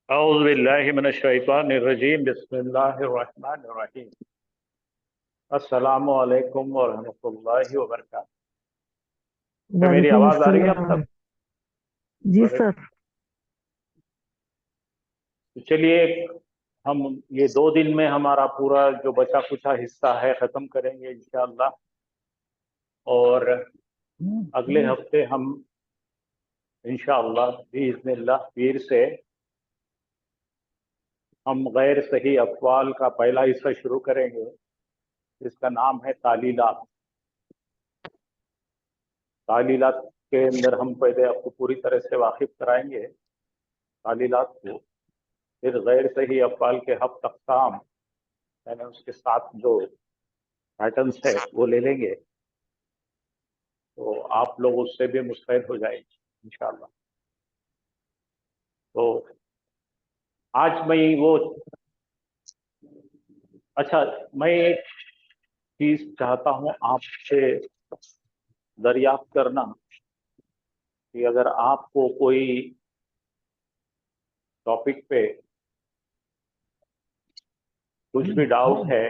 औज़ु बिल्लाहि मिनश्शैतानिर्रजीम बिस्मिल्लाहिर्रहमानिर्रहीम। अस्सलामु अलैकुम व रहमतुल्लाहि व बरकातहू। क्या मेरी वालेकुम आवाज़ आ रही है अब अस्सलाम। तक? जी बड़े सर। तो चलिए, हम ये 2 दिन में हमारा पूरा जो बचा कुचा हिस्सा है ख़त्म करेंगे इंशाअल्लाह। और अगले हफ्ते हम इंशाअल्लाह बिइज़्निल्लाह पीर से हम गैर सही अक़वाल का पहला हिस्सा शुरू करेंगे। इसका नाम है तालीलात। तालीलात के अंदर हम पहले आपको पूरी तरह से वाकिफ कराएंगे तालीलात को, फिर गैर सही अफ़आल के हफ्त अक़साम यानी उसके साथ जो पैटर्न्स है वो ले लेंगे, तो आप लोग उससे भी मुस्तैद हो जाएंगे इंशाअल्लाह। तो आज मैं वो अच्छा, मैं एक चीज़ चाहता हूँ आपसे दरियाफ्त करना कि अगर आपको कोई टॉपिक पे कुछ भी डाउट है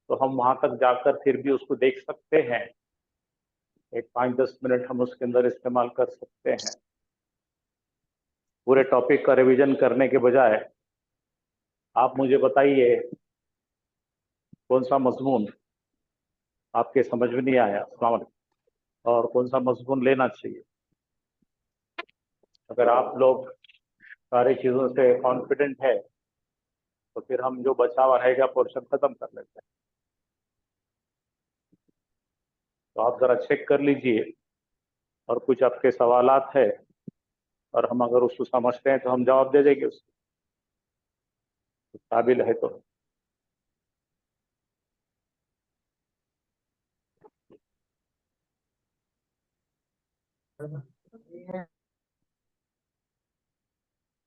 तो हम वहां तक जाकर फिर भी उसको देख सकते हैं। एक 5-10 मिनट हम उसके अंदर इस्तेमाल कर सकते हैं। पूरे टॉपिक का रिवीजन करने के बजाय आप मुझे बताइए कौन सा मजमून आपके समझ में नहीं आया, अस्सलाम वालेकुम, और कौन सा मजमून लेना चाहिए। अगर आप लोग सारी चीज़ों से कॉन्फिडेंट है तो फिर हम जो बचा हुआ रहेगा पोर्शन खत्म कर लेते हैं। तो आप ज़रा चेक कर लीजिए, और कुछ आपके सवालात है और हम अगर उसको समझते हैं तो हम जवाब दे देंगे उसको, काबिल है तो।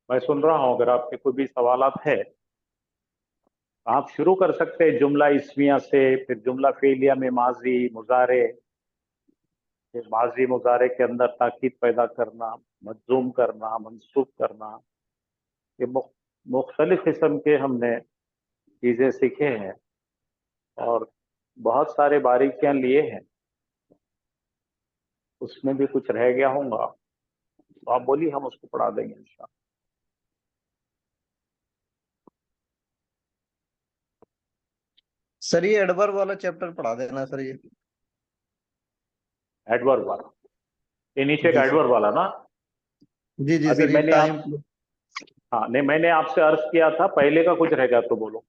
मैं सुन रहा हूँ, अगर आपके कोई भी सवालात है आप शुरू कर सकते हैं जुमला इस्मिया से, फिर जुमला फेलिया में माजी मुजारे, फिर माजी मुजारे के अंदर ताकीद पैदा करना, मजूम करना, मंसूब करना। ये मुख्तलिफ किस्म के हमने चीज़ें सीखे हैं और बहुत सारे बारीकियां लिए हैं। उसमें भी कुछ रह गया होगा तो आप बोलिए, हम उसको पढ़ा देंगे इंशाल्लाह। सर ये एडवर्ब वाला चैप्टर पढ़ा देना सर ये। एडवर्ब वाला, ये नीचे का जी सर। एडवर्ब वाला ना। जी जी अभी सर, ये मैंने टाइम। आप हाँ नहीं, मैंने आपसे अर्ज किया था पहले का कुछ रह गया तो बोलो।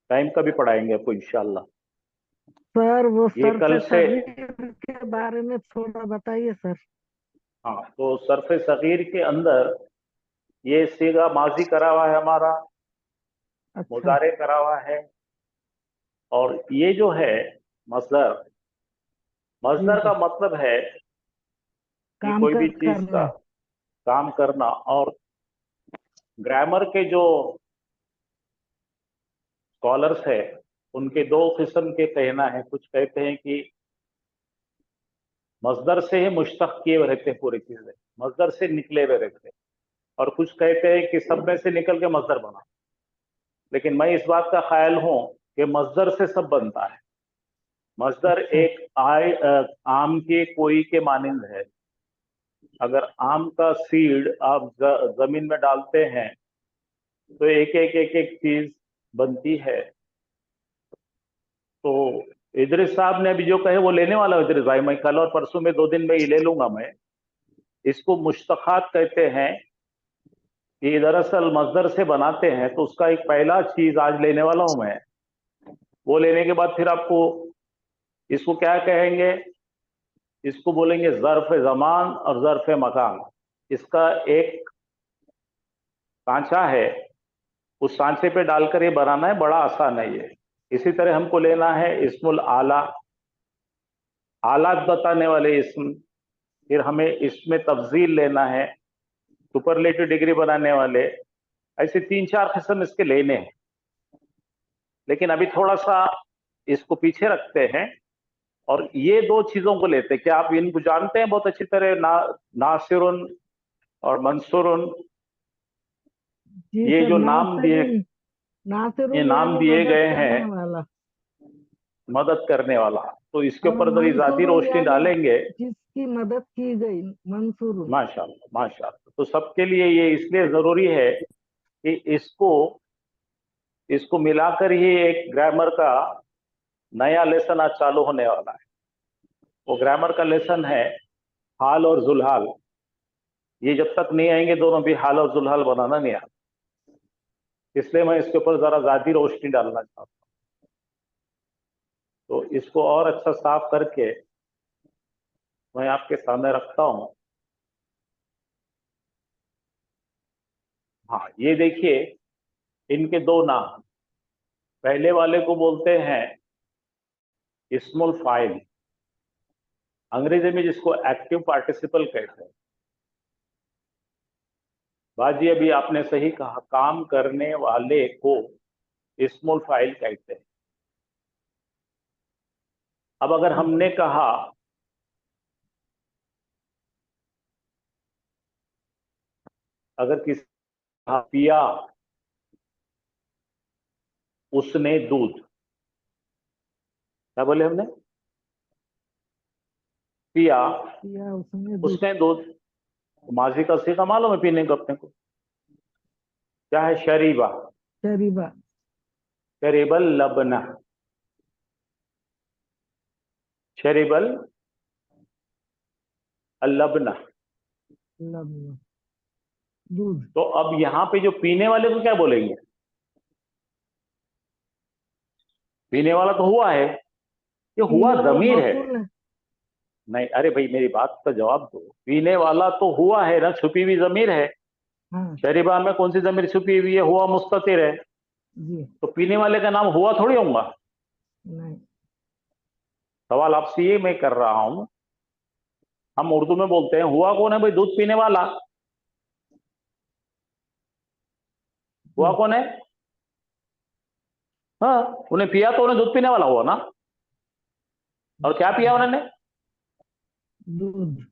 टाइम का भी पढ़ाएंगे आपको इंशाल्लाह। सर वो ये सरफ कल से। सगीर के बारे में थोड़ा बताइए सर। हाँ, तो सरफ सगीर के अंदर ये सीगा माजी करा हुआ है हमारा, अच्छा। मुजारे करा हुआ है, और ये जो है मजदर। जी मजदर का सर। मतलब है कि काम कोई भी कर चीज का करना। काम करना। और ग्रामर के जो स्कॉलर्स है उनके दो किस्म के कहना है। कुछ कहते हैं कि मजदर से ही मुश्तक किए हुए रहते हैं पूरी चीजें, मजदर से निकले हुए रहते हैं। और कुछ कहते हैं कि सब में से निकल के मजदर बना। लेकिन मैं इस बात का ख्याल हूं कि मजदर से सब बनता है। मजदर अच्छा। एक आम के कोई के मानिंद है। अगर आम का सीड आप जमीन में डालते हैं तो एक एक एक एक चीज बनती है। तो इदरिस साहब ने अभी जो कहे वो लेने वाला हूं इदरिस भाई, मैं कल और परसों में 2 दिन में ये ले लूंगा मैं। इसको मुश्तखात कहते हैं कि दरअसल मजदर से बनाते हैं। तो उसका एक पहला चीज आज लेने वाला हूं मैं। वो लेने के बाद फिर आपको इसको क्या कहेंगे, इसको बोलेंगे ज़र्फ ज़मान और ज़र्फ मकान। इसका एक सांचा है, उस सांचे पे डालकर ये बनाना है, बड़ा आसान है ये। इसी तरह हमको लेना है इस्मुल आला, आलात बताने वाले इसम। फिर हमें इसमें तफजील लेना है, सुपरलेटिव डिग्री बनाने वाले। ऐसे 3-4 किस्म इसके लेने हैं। लेकिन अभी थोड़ा सा इसको पीछे रखते हैं और ये दो चीजों को लेते हैं। क्या आप इनको जानते हैं बहुत अच्छी तरह? नासिरुन और मंसूरुन, जी ये सर, जो नाम दिए, ये नासिरुन नाम यानी दिए मदद गए करने हैं, वाला, मदद करने वाला, तो इसके और ऊपर जरा जाती मंसूरुन रोशनी यानी डालेंगे। जिसकी मदद की गई, मंसूरुन। माशाल्लाह माशाल्लाह। तो सबके लिए ये इसलिए जरूरी है कि इसको मिलाकर ही एक ग्रामर का नया लेसन आज चालू होने वाला है। वो ग्रामर का लेसन है हाल और जुलहाल। ये जब तक नहीं आएंगे दोनों भी हाल और जुलहाल बनाना नहीं आता, इसलिए मैं इसके ऊपर जरा ज्यादा रोशनी डालना चाहता हूँ। तो इसको और अच्छा साफ करके मैं आपके सामने रखता हूं। हाँ, ये देखिए, इनके दो नाम। पहले वाले को बोलते हैं इस्मुल फाइल, अंग्रेजी में जिसको एक्टिव पार्टिसिपल कहते हैं। बाजी अभी आपने सही कहा, काम करने वाले को इस्मुल फाइल कहते हैं। अब अगर हमने कहा अगर किसी कहा पिया उसने दूध, क्या बोले हमने? पिया या उसने दूध। उसने दूध। माजी का सीखा मालूम है पीने को अपने को? क्या है? शरीबा। शरीबा। शरीबल लबना, शरीबल लबना। लबना, दूध। तो अब यहां पे जो पीने वाले को क्या बोलेंगे? पीने वाला तो हुआ है, ये हुआ पीने वाला जमीर है। मौसूल है। नहीं, अरे भाई मेरी बात का जवाब दो। पीने वाला तो हुआ है ना, छुपी हुई जमीर है। हाँ शरीबा में कौन सी जमीर छुपी हुई है? हुआ मुस्ततिर है। जी। तो पीने वाले का नाम हुआ थोड़ी होगा। नहीं। सवाल आपसे ये मैं कर रहा हूं, हम उर्दू में बोलते हैं हुआ कौन है भाई? दूध पीने वाला। हुआ जी। कौन है? हाँ, उन्हें पिया तो उन्हें दूध पीने वाला हुआ ना। और क्या पिया उन्होंने? दूध।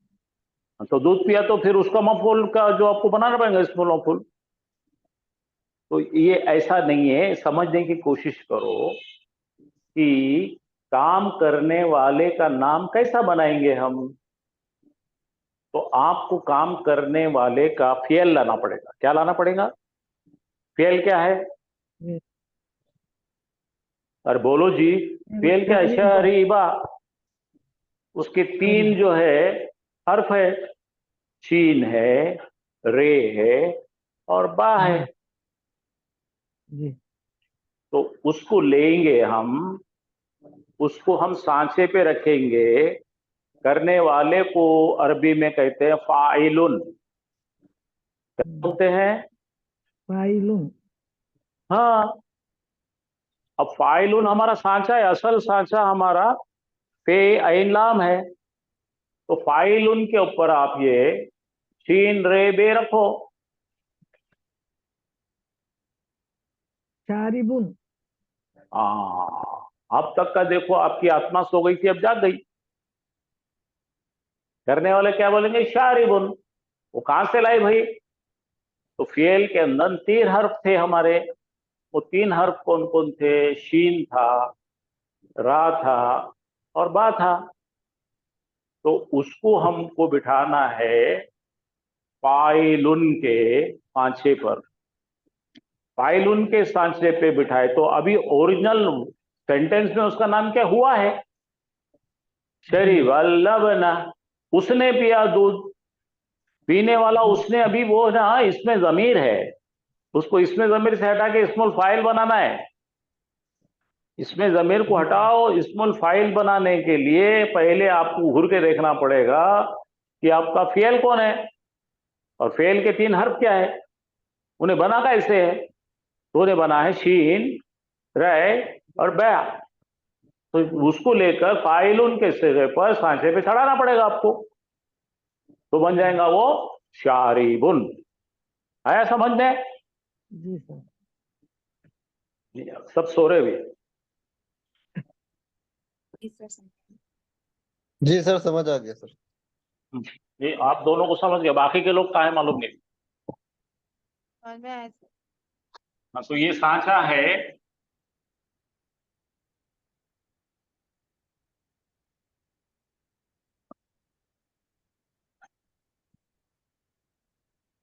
तो दूध पिया, तो फिर उसका मफूल का जो आपको बनाना पड़ेगा इसमें मफूल। तो ये ऐसा नहीं है, समझने की कोशिश करो कि काम करने वाले का नाम कैसा बनाएंगे हम। तो आपको काम करने वाले का फेल लाना पड़ेगा। क्या लाना पड़ेगा? फेल क्या है? जी। और बोलो जी, फेल क्या है? शरीबा। शरीबा। उसके तीन शरीबा। जो है हर्फ है, शीन है, रे है और बा है। हाँ जी। तो उसको लेंगे हम, उसको हम सांचे पे रखेंगे। करने वाले को अरबी में कहते हैं फाइलुन। बोलते हैं फाइलुन। हाँ। अब फाइलुन हमारा सांचा है, असल सांचा हमारा फे ऐन लाम है। तो फाइलुन के ऊपर आप ये शीन रे बे रखो। शारिबुन। अब तक का देखो, आपकी आत्मा सो गई थी, अब जाग गई। करने वाले क्या बोलेंगे? शारिबुन। वो कहां से लाई भाई? तो फेल के अंदर 3 हर्फ थे हमारे। वो 3 हर्फ कौन कौन थे? शीन था, रा था और बा था। तो उसको हमको बिठाना है फाइलुन के सांचे पर। फाइलुन के सांचे पे बिठाए तो अभी ओरिजिनल सेंटेंस में उसका नाम क्या हुआ है? शरीबल्लबना। उसने पिया दूध। पीने वाला उसने, अभी वो ना इसमें जमीर है, उसको इसमें जमीर से हटा के इस्मुल फाइल बनाना है। इसमें जमीर को हटाओ। इस्मुल फाइल बनाने के लिए पहले आपको घूर के देखना पड़ेगा कि आपका फेल कौन है और फेल के 3 हर्फ क्या है, उन्हें बना कैसे है। तो उन्हें बना है शीन, रे और बया। तो उसको लेकर फाइलुन के सिरे पर सांचे पे चढ़ाना पड़ेगा आपको, तो बन जाएगा वो शारिबुन। आया समझ में? जी सर। सब सो रहे भी। जी सर, समझ आ गया सर। ये आप दोनों को समझ गए, बाकी के लोग कहाँ है मालूम नहीं। समझ में आया सर। हाँ, तो ये सांचा है।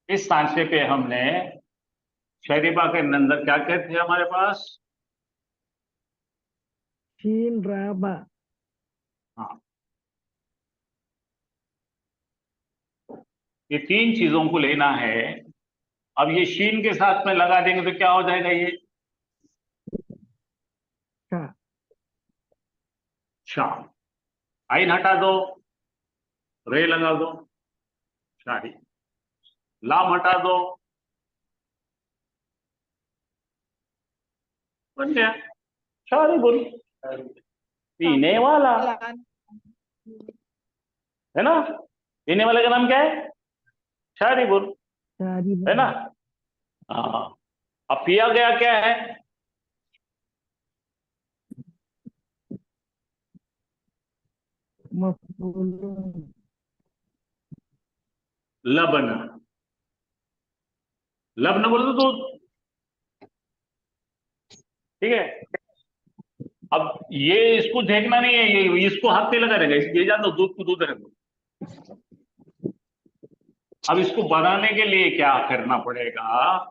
इस सांचे पे हमने शरीफा के अंदर क्या कहते हैं हमारे पास? शीन राबा। हाँ, ये तीन चीजों को लेना है। अब ये शीन के साथ में लगा देंगे तो क्या हो जाएगा? ये का शाह। आइन हटा दो, रे लगा दो, शाही। लाम हटा दो, बन गया शादी बुल। पीने वाला लान। है ना? पीने वाले का नाम क्या है? शादी बुल, शारी है ना? हाँ। अब पिया गया क्या है? मफूलुन। लबन। लबन बोल दो दूध। ठीक है। अब ये इसको देखना नहीं है, ये इसको हाथ पे लगा रहेगा, ये जान दो दूध को दूध रखो। अब इसको बनाने के लिए क्या करना पड़ेगा?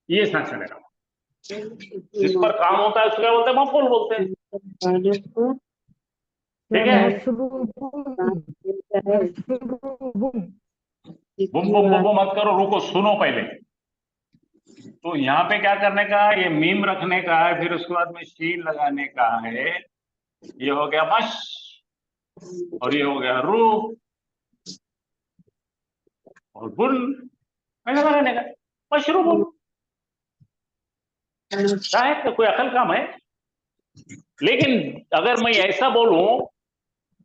ये सांस चलेगा। जिस पर काम होता है उसको क्या बोलते हैं? मफूल बोलते हैं। ठीक है। मशरूबुन। मशरूबुन। बुम बुम बुम बुम मत करो, रुको सुनो पहले। तो यहाँ पे क्या करने का है? ये मीम रखने का है, फिर उसके बाद में शीन लगाने का है। ये हो गया मश, और ये हो गया रू, और बुन। ऐसा लगाने का मशरूबुन। क्या है? तो कोई अकल काम है? लेकिन अगर मैं ऐसा बोलूं,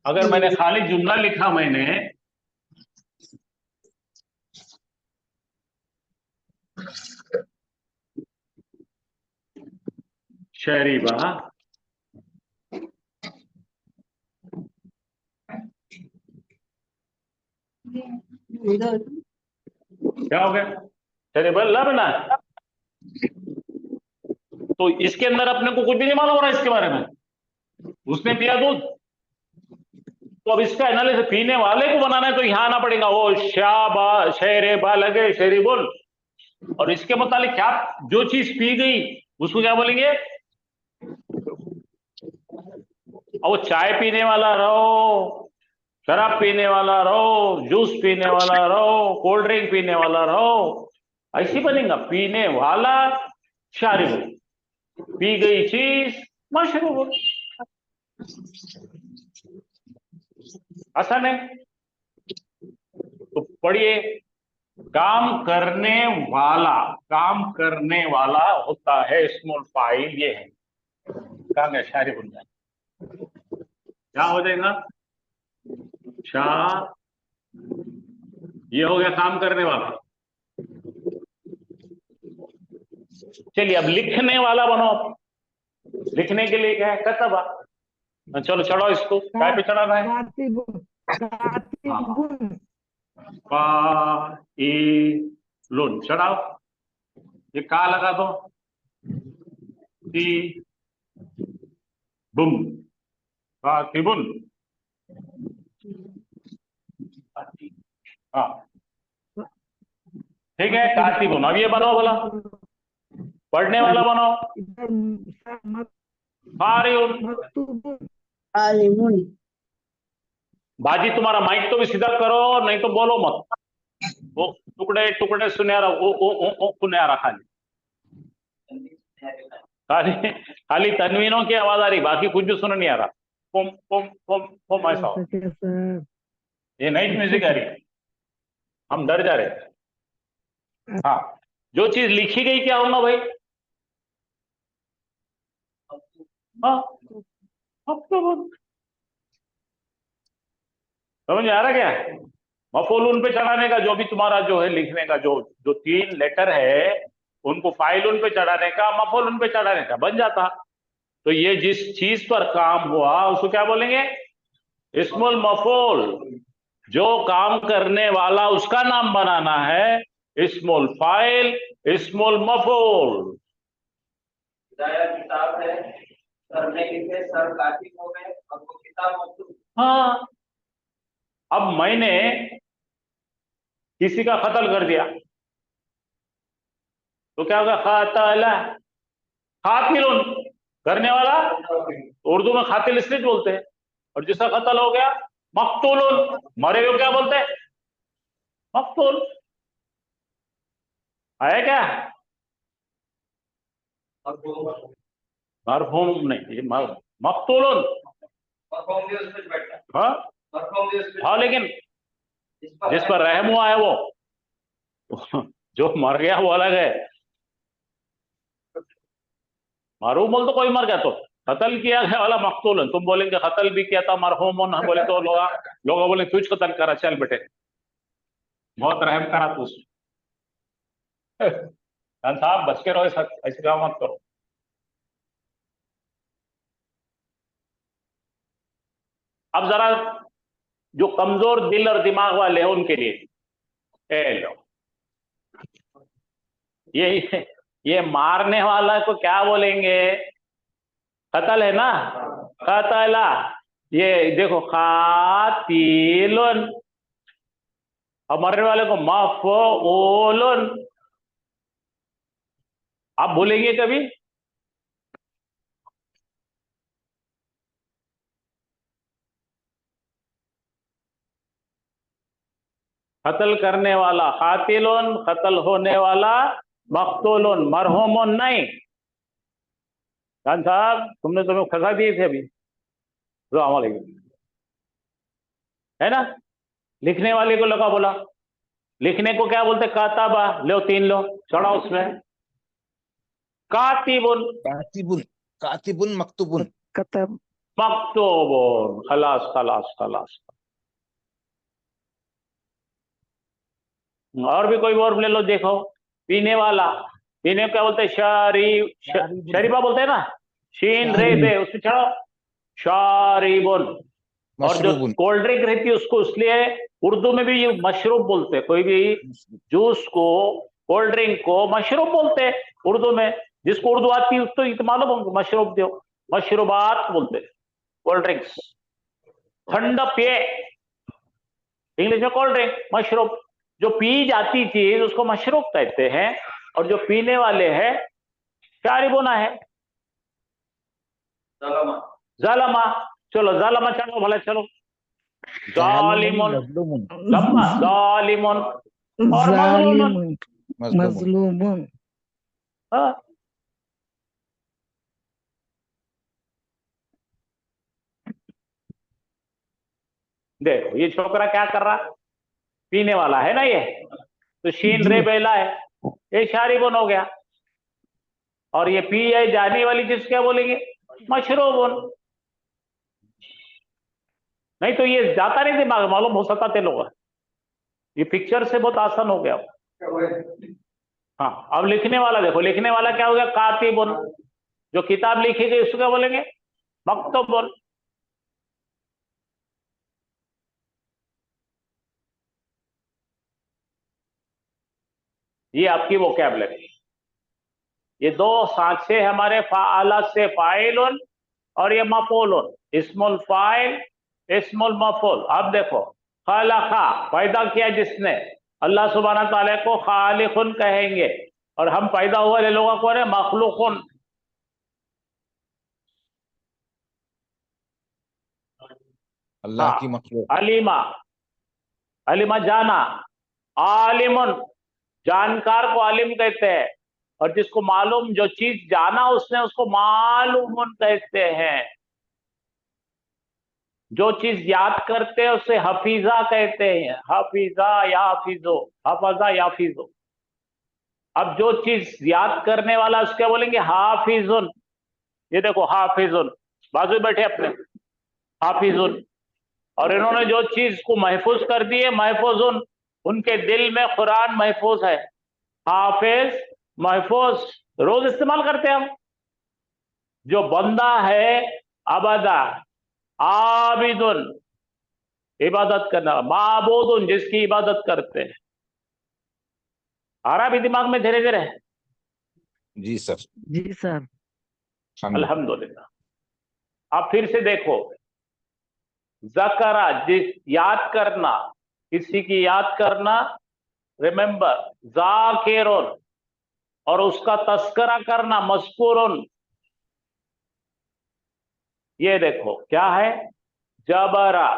अगर मैंने खाली जुमला लिखा, मैंने शरीबा, क्या हो गया? शरीबा लबना। तो इसके अंदर अपने को कुछ भी नहीं मालूम हो रहा इसके बारे में। उसने पिया दूध, तो अब इसका एनालिसिस पीने वाले को बनाना है, तो यहां आना पड़ेगा। वो शाबा शेरे बा लगे शेरी बोल, और इसके मुतालिक क्या जो चीज पी गई उसको क्या बोलेंगे? अब वो चाय पीने वाला रहो, शराब पीने वाला रहो, जूस पीने वाला रहो, कोल्ड ड्रिंक पीने वाला रहो, ऐसी बनेगा। पीने वाला शारिब, पी गई चीज मशरूब। आसान है। तो पढ़िए, काम करने वाला, काम करने वाला होता है स्मॉल फाइल। ये है, कहा गया शारिब बन जाए, क्या हो जाएगा? शाह। ये हो गया काम करने वाला। चलिए अब लिखने वाला बनो। लिखने के लिए क्या है? कतबा। चलो चढ़ाओ इसको, काय पे चढ़ाना है? कातिबुन। हाँ, कातिबुन। लुन चढ़ाओ। ये का लगा दो, ती बुम, कातिबुन। हाँ ठीक है, कातिबुन। अब ये बनाओ भला, पढ़ने वाला बनाओ। इधर कारिउन। मक्तूबुन। बाजी तुम्हारा माइक तो भी सीधा करो, नहीं तो बोलो मत। वो टुकड़े टुकड़े सुनहरा, ओ सुनहरा खाली खाली खाली तनवीनों की आवाज आ रही, बाकी कुछ भी सुन नहीं आ रहा। पुम पुम पुम पुम ऐसा हो। सके सर। ये नाइट म्यूजिक आ रही है, हम डर जा रहे हैं। हाँ, जो चीज लिखी गई क्या होगा भाई? हाँ, अब तो समझ में आ रहा क्या? मफूल पे चढ़ाने का जो भी तुम्हारा जो है लिखने का जो जो 3 लेटर है उनको फाइल पे चढ़ाने का, मफूल पे चढ़ाने का बन जाता। तो ये जिस चीज पर काम हुआ उसको क्या बोलेंगे? इस्मुल मफूल। जो काम करने वाला उसका नाम बनाना है इस्मुल फाइल, इस्मुल मफूल। किताब है, सर ने लिखे, सर कातिब हो गए, अब वो किताब मखलूक। हाँ, अब मैंने किसी का कत्ल कर दिया तो क्या होगा? खातला, खातिलुन, करने वाला। उर्दू में खातिल इसलिए बोलते हैं। और जिसका कत्ल हो गया मकतूलुन, मरे हुए क्या बोलते हैं? मकतूल। आया क्या? मरहूम नहीं, ये मकतूलुन। मरहूम भी उसमें बैठा है। हाँ मरहूम भी उसमें। हाँ, लेकिन जिस पर रहम हुआ है वो जो मर गया वो अलग है। मरहूम बोल तो कोई मर गया, तो कत्ल किया गया वाला मकतूल। तुम बोलेंगे कत्ल भी किया था मरहूम, बोले तो लोग बोले तुझ कत्ल करा, चल बेटे बहुत रहम करा तू। साहब बच के रहो, ऐसे काम मत करो। अब जरा जो कमजोर दिल और दिमाग वाले हैं उनके लिए ए लो, ये मारने वाला को क्या बोलेंगे? कत्ल है ना, कतला। ये देखो कातिलुन। अब मरने वाले को मफऊलुन। आप बोलेंगे कभी? कत्ल करने वाला कातिलुन, कत्ल होने वाला मकतूलुन, मरहूमुन नहीं। खान साहब तुमने तुम्हें फंसा दिए थे अभी। है ना? लिखने वाले को लगा बोला, लिखने को क्या बोलते? काताबा। लो 3 लो, चढ़ा उसमें। कातिबुन, कातिबुन, कातिबुन मक्तुबुन। कतब, मक्तूबुन। खलास खलास खलास। और भी कोई वर्ब ले लो, देखो। पीने वाला, पीने को क्या बोलते हैं? शरीबा बोलते हैं ना, शीन रे बे, उसमें चढ़ो शारिबुन। और जो मशरूबुन। कोल्ड ड्रिंक रहती है उसको इसलिए उर्दू में भी ये मशरूब बोलते हैं। कोई भी जूस को, कोल्ड ड्रिंक को मशरूब बोलते हैं उर्दू में। जिसको उर्दू आती है उसको तो मालूम होगा, मशरूब दो, मशरूबात बोलते हैं, कोल्ड ड्रिंक्स। ठंडा पिए, इंग्लिश में कोल्ड ड्रिंक, मशरूब। जो पी जाती चीज उसको मशरूब कहते हैं, और जो पीने वाले हैं शारिबुना है। जालमा, चलो जालमा चलो भले, चलो। जालिमुन, लम्बा जालिमुन और मजलूमुन। मजलूमुन। हाँ। देखो ये छोकरा क्या कर रहा, पीने वाला है ना ये, तो शीन रे बेला है, ये शारिबुन हो गया। और ये पी है जाने वाली चीज क्या बोलेंगे? मशरूबुन। नहीं तो ये जाता नहीं दिमाग, मालूम हो सकता थे लोग। ये पिक्चर से बहुत आसान हो गया। हाँ, अब लिखने वाला देखो, लिखने वाला क्या हो गया? कातिबुन। जो किताब लिखी गई उसको क्या बोलेंगे? मक्तुबुन। ये आपकी वोकैबुलरी। ये 2 सांचे हमारे फाअला से फाइलुन और ये मफूलुन। इस्मुल फाइल, इस्मुल मफूल। अब देखो, खालका, पैदा किया जिसने, अल्लाह सुब्हानहू तआला को खालिकुन कहेंगे। और हम पैदा हुए लोगों को है मखलूकुन। अल्लाह हाँ, की मखलूक। अलीमा, अलीमा जाना। आलिमुन, जानकार को आलिम कहते हैं। और जिसको मालूम, जो चीज जाना उसने, उसको मालूमुन कहते हैं। जो चीज याद करते हैं उसे हफीजा कहते हैं। हफीजा या हफीजो, हफाजा या हफीजो। अब जो चीज याद करने वाला उसके बोलेंगे हाफिजुन। ये देखो हाफिजुन, बाजू में बैठे अपने, हाफिजुन। और इन्होंने जो चीज को महफूज कर दी है, महफूज उनके दिल में कुरान महफूज है। हाफिज, महफूज रोज इस्तेमाल करते हैं हम। जो बंदा है अबदा, आबिदुन इबादत करना, माबूदुन जिसकी इबादत करते हैं। आ रहा भी दिमाग में धीरे धीरे? जी सर। जी सर। हाँ जी। अल्हम्दुलिल्लाह। अब फिर से देखो, ज़करा जिस याद करना, किसी की याद करना, रिमेंबर, ज़ाकिरुन, और उसका तस्करा करना, मज़कूरुन। ये देखो क्या है, जबरा,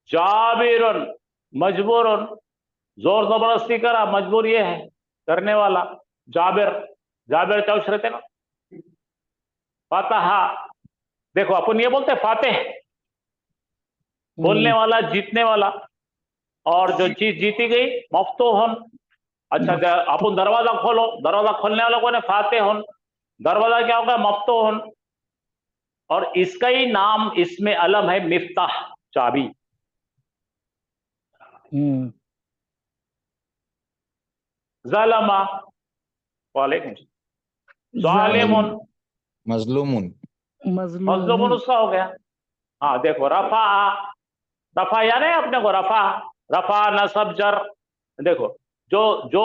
जाबिरुन, मजबूरुन, जोर जबरदस्ती करा, मजबूर ये है करने वाला। जाबिर, जाबिर क्या रहते ना। फातहा, देखो अपन ये बोलते हैं फातेह, बोलने वाला, जीतने वाला। और जो चीज जीती गई, मफ्तूहुन। अच्छा, अपन दरवाजा खोलो, दरवाजा खोलने वाला कौन है? फातेहुन। दरवाजा क्या होगा? मफ्तूहुन। और इसका ही नाम इसमें अलम है, मिफ्ताह, चाबी। ज़लमा, वालेकुम, ज़ालिमुन, मजलूमुन। मज़लूमुन उसका हो गया। हाँ देखो, रफा, रफा याद है अपने को? रफा, रफा नसब जर। देखो, जो जो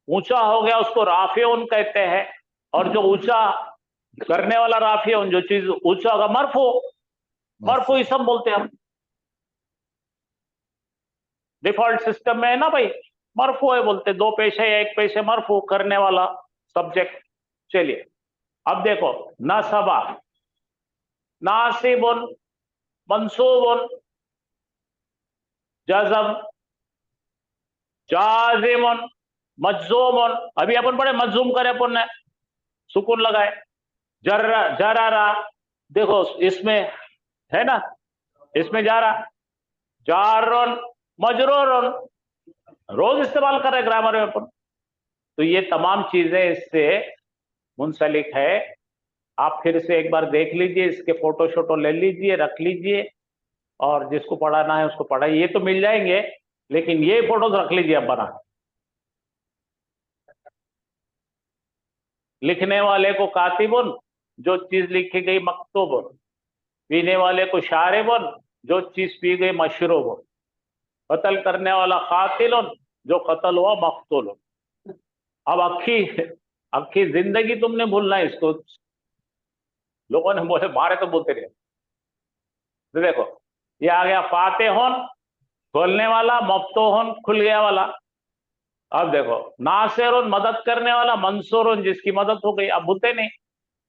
ऊंचा हो गया उसको राफिउन कहते हैं, और जो ऊंचा करने वाला राफिउन, जो चीज ऊंचा होगा, मरफू, मरफू इसम बोलते हैं हम। डिफॉल्ट सिस्टम में है ना भाई, मरफू है बोलते, दो पेशे या एक पेशे, मरफू करने वाला सब्जेक्ट। चलिए अब देखो, नसबा, नासिबुन, मंसूबुन, जज़म, जाजिमुन, मजजूमुन। अभी अपन पढ़े मजजूम करे अपन ने, सुकून लगाए। जर्रा, जरारा, देखो इसमें है ना, इसमें जा रहा, जारुन, मजरूरुन, रोज इस्तेमाल कर रहे ग्रामर में अपन। तो ये तमाम चीजें इससे मुंसलिक है। आप फिर से एक बार देख लीजिए, इसके फोटो शोटो ले लीजिए, रख लीजिए, और जिसको पढ़ाना है उसको पढ़ाइए। ये तो मिल जाएंगे, लेकिन ये फोटोज रख लीजिए अब बना। लिखने वाले को कातिबुन, जो चीज लिखी गई, मकतूबुन। पीने वाले को शारिबुन, जो चीज पी गई, मशरूबुन। कत्ल करने वाला कातिलुन, जो कत्ल हुआ, मकतूलुन। अब अक्खी, अक्खी जिंदगी तुमने भूलना है इसको। लोगों ने बोले मारे तो बोलते रहे। तो देखो ये आ गया, फातेहुन खोलने वाला, मफ्तूहुन खुल गया वाला। अब देखो, नासिरुन मदद करने वाला, मंसूरुन जिसकी मदद हो गई, अब भूलते नहीं।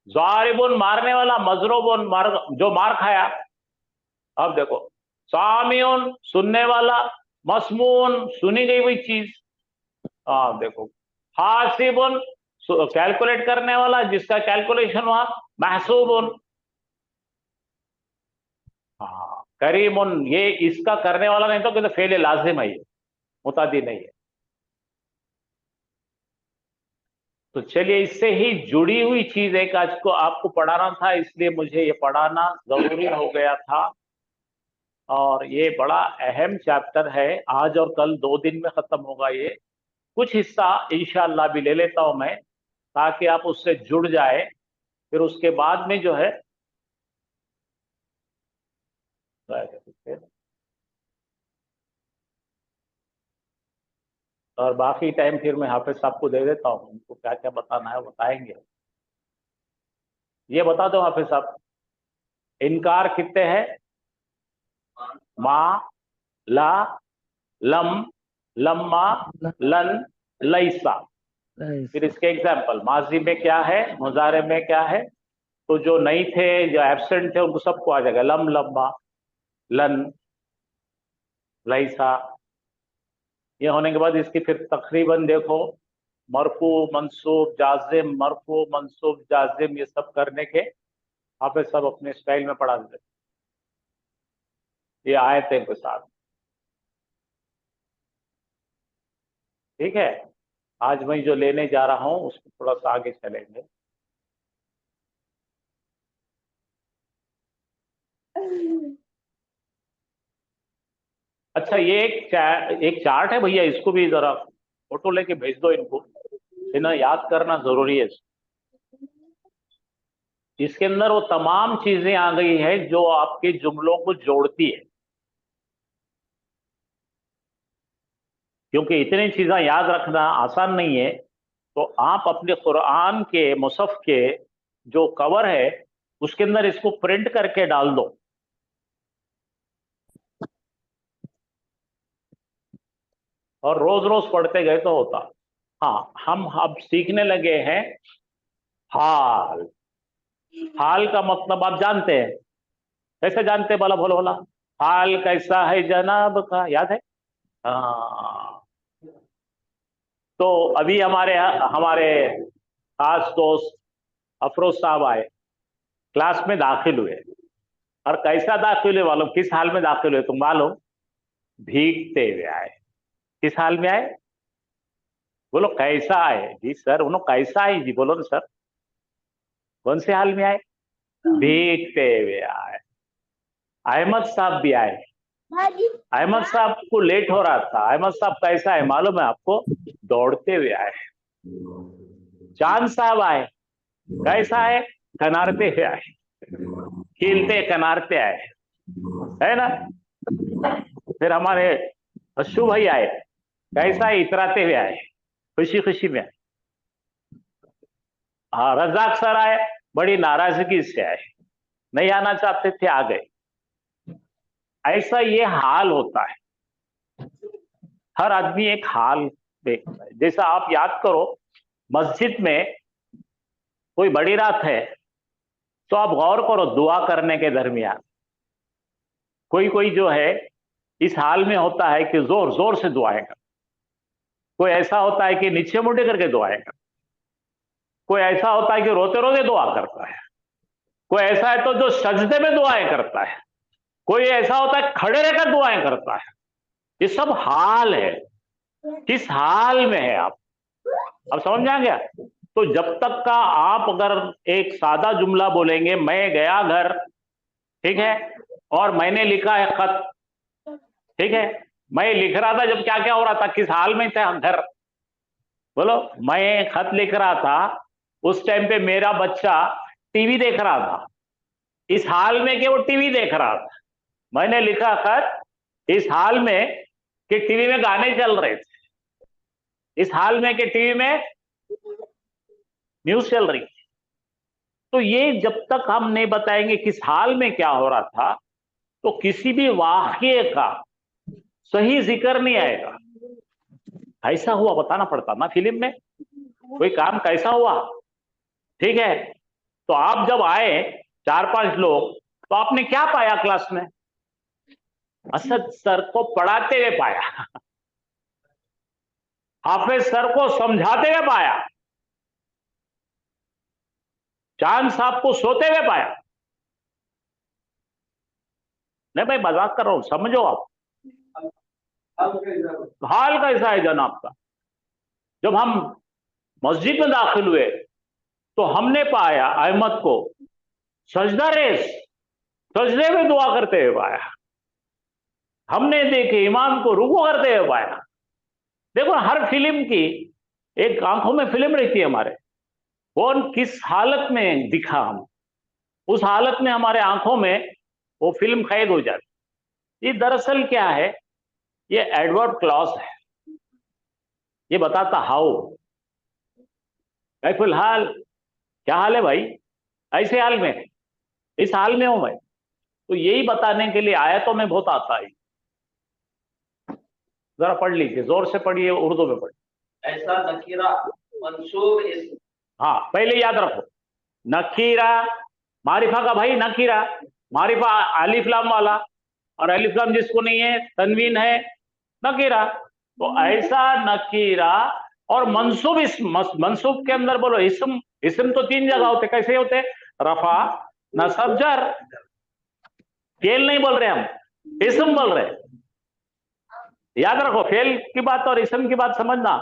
ज़ारिबुन मारने वाला, मजरूबुन जो मार खाया। अब देखो, सामिउन सुनने वाला, मस्मून सुनी गई हुई चीज। देखो, हासिबुन कैलकुलेट करने वाला, जिसका कैलकुलेशन हुआ, महसूबुन। हाँ, करीमुन, ये इसका करने वाला नहीं तो कहते फेल लाजिम है, ये मुतादी नहीं है। तो चलिए, इससे ही जुड़ी हुई चीज एक आज को आपको पढ़ाना था, इसलिए मुझे ये पढ़ाना जरूरी हो गया था। और ये बड़ा अहम चैप्टर है, आज और कल 2 दिन में खत्म होगा ये। कुछ हिस्सा इंशाअल्लाह भी ले लेता हूं मैं, ताकि आप उससे जुड़ जाए। फिर उसके बाद में जो है, और बाकी टाइम फिर मैं हाफिज साहब को दे देता हूँ, उनको क्या क्या बताना है बताएंगे। ये बता दो हाफिज साहब, इनकार कितने हैं? मा, ला, लम, लम्मा, लन, लैसा। फिर इसके एग्जाम्पल, माजी में क्या है, मुजारे में क्या है। तो जो नहीं थे, जो एब्सेंट थे, उनको सबको आ जाएगा, लम, लम्मा, लन, लैसा। ये होने के बाद इसकी फिर तकरीबन देखो, मरफू, मंसूब, जाजिम, मरफू, मंसूब, जाजिम, ये सब करने के आप सब अपने स्टाइल में पढ़ा देते। ये आयतें के साथ, ठीक है। आज मैं जो लेने जा रहा हूं उसको थोड़ा सा आगे चलेंगे। अच्छा, ये एक चार्ट है भैया, इसको भी जरा फोटो लेके भेज दो इनको, इन्हें याद करना जरूरी है। इसके अंदर वो तमाम चीजें आ गई है जो आपके जुमलों को जोड़ती है, क्योंकि इतनी चीजें याद रखना आसान नहीं है। तो आप अपने कुरान के मुसहफ के जो कवर है उसके अंदर इसको प्रिंट करके डाल दो। और रोज रोज पढ़ते गए तो होता। हाँ, हम अब सीखने लगे हैं हाल। हाल का मतलब आप जानते हैं, कैसे जानते हैं? बोला बोलो बोला, हाल कैसा है जनाब का, याद है? हाँ। तो अभी हमारे हमारे खास दोस्त अफरोज साहब आए, क्लास में दाखिल हुए, और कैसा दाखिल हुए मालूम? किस हाल में दाखिल हुए तुम मालूम? भीगते हुए आए। किस हाल में आए? बोलो कैसा आए जी सर? उन्होंने कैसा आए जी, बोलो ना सर, कौन से हाल में आए? भीगते हुए आए। अहमद साहब भी आए। अहमद साहब को लेट हो रहा था। अहमद साहब कैसा है मालूम है आपको? दौड़ते हुए आए। चांद साहब आए, कैसा है? कनारते हुए आए, खिलते कनारते आए, है ना? फिर हमारे अशु भाई आए, कैसा है? इतराते हुए आए, खुशी खुशी में आए। हाँ, रजाक सर आए, बड़ी नाराजगी से आए, नहीं आना चाहते थे, आ गए। ऐसा ये हाल होता है। हर आदमी एक हाल देखता है। जैसा आप याद करो, मस्जिद में कोई बड़ी रात है तो आप गौर करो, दुआ करने के दरमियान कोई कोई जो है इस हाल में होता है कि जोर जोर से दुआएं कर, कोई ऐसा होता है कि नीचे मुंडे करके दुआएं कर, कोई ऐसा होता है कि रोते रोते दुआ करता है, कोई ऐसा है तो जो सजदे में दुआएं करता है, कोई ऐसा होता है खड़े रहकर दुआएं करता है। ये सब हाल है। किस हाल में है आप? अब समझ आ गया? तो जब तक का आप अगर एक सादा जुमला बोलेंगे, मैं गया घर, ठीक है, और मैंने लिखा है खत, ठीक है, मैं लिख रहा था, जब क्या क्या हो रहा था, किस हाल में था घर? बोलो, मैं खत लिख रहा था, उस टाइम पे मेरा बच्चा टीवी देख रहा था। इस हाल में कि वो टीवी देख रहा था। मैंने लिखा खत इस हाल में कि टीवी में गाने चल रहे थे, इस हाल में कि टीवी में न्यूज चल रही थी। तो ये जब तक हम नहीं बताएंगे किस हाल में क्या हो रहा था, तो किसी भी वाक़ये का सही जिक्र नहीं आएगा। ऐसा हुआ बताना पड़ता ना फिल्म में, कोई काम कैसा हुआ, ठीक है? तो आप जब आए 4-5 लोग, तो आपने क्या पाया क्लास में? असद सर को पढ़ाते हुए पाया, हाफिज सर को समझाते हुए पाया, चांद साहब को सोते हुए पाया। नहीं भाई, मजाक कर रहा हूं, समझो आप। हाल कैसा है जनाब का? जब हम मस्जिद में दाखिल हुए तो हमने पाया अहमद को सजदा रेस, सजदे में दुआ करते हुए पाया। हमने देखे इमाम को रुकू करते हुए पाया। देखो, हर फिल्म की एक आंखों में फिल्म रहती है हमारे, कौन किस हालत में दिखा, हम उस हालत में हमारे आंखों में वो फिल्म कैद हो जाती। ये दरअसल क्या है? ये एडवर्ड क्लॉस है, ये बताता हाउ। भाई फिलहाल क्या हाल है भाई? ऐसे हाल में है, इस हाल में हूं मैं। तो यही बताने के लिए आयतों में बहुत आता है। जरा पढ़ लीजिए, जोर से पढ़िए, उर्दू में पढ़िए। ऐसा नकीरा मंसूब इस्म। हाँ, पहले याद रखो, नकीरा मारिफा का भाई, नकीरा मारिफा अलिफ लाम वाला, और अलिफ लाम जिसको नहीं है तनवीन है, नकीरा। तो ऐसा नकीरा। और मंसूब, इस्म, मंसूब के अंदर बोलो इस्म। इस्म तो 3 जगह होते, कैसे होते? रफा, नसब, जर। फेल नहीं बोल रहे हम, इस्म बोल रहे। याद रखो, फेल की बात और इस्म की बात समझना।